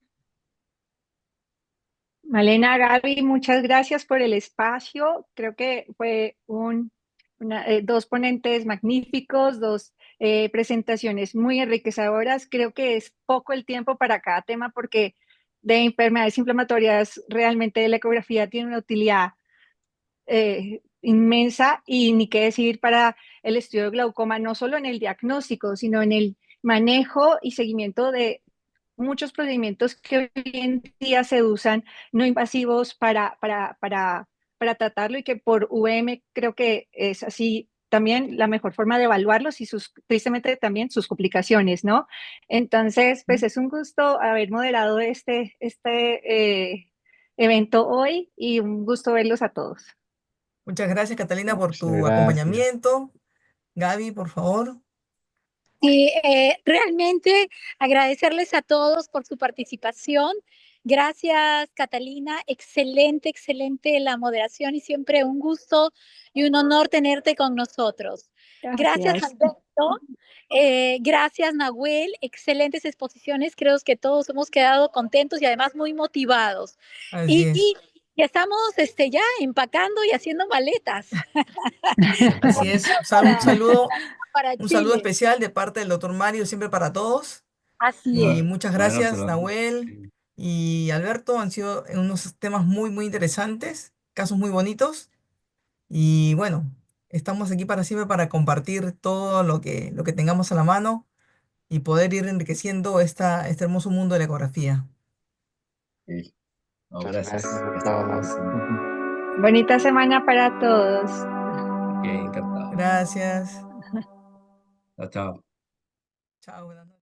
B: Malena, Gaby, muchas gracias por el espacio. Creo que fue dos ponentes magníficos, dos presentaciones muy enriquecedoras. Creo que es poco el tiempo para cada tema porque de enfermedades inflamatorias realmente la ecografía tiene una utilidad inmensa y ni qué decir para el estudio de glaucoma, no solo en el diagnóstico, sino en el manejo y seguimiento de muchos procedimientos que hoy en día se usan no invasivos para tratarlo y que por VM creo que es así también la mejor forma de evaluarlos y tristemente también sus complicaciones, ¿no? Entonces, pues es un gusto haber moderado este evento hoy y un gusto verlos a todos.
C: Muchas gracias, Catalina, por
D: Muchas
C: tu
D: gracias.
C: acompañamiento. Gaby, por favor.
F: Y realmente agradecerles a todos por su participación. Gracias, Catalina. Excelente, excelente la moderación y siempre un gusto y un honor tenerte con nosotros. Gracias,
B: Gracias.
F: Alberto. Gracias, Nahuel. Excelentes exposiciones. Creo que todos hemos quedado contentos y además muy motivados.
C: Así
F: Y
C: es.
F: ya estamos ya empacando y haciendo maletas
C: Así es.
F: para, para
C: Un saludo
F: Chile.
C: especial de parte del doctor Mario, siempre para todos.
F: Así
C: Y
F: es.
C: muchas
A: Bueno,
C: gracias, Nahuel
A: sí.
C: y Alberto. Han sido unos temas muy interesantes, casos muy bonitos. Y bueno, estamos aquí para siempre para compartir todo lo que tengamos a la mano y poder ir enriqueciendo este hermoso mundo de la ecografía.
A: Sí. No,
D: Muchas
A: gracias.
D: gracias a
A: Gracias por la
D: todos.
A: oportunidad.
B: Bonita semana para todos.
A: Ok, encantado.
C: Gracias.
A: Chao, chao.
C: Chao, buenas noches.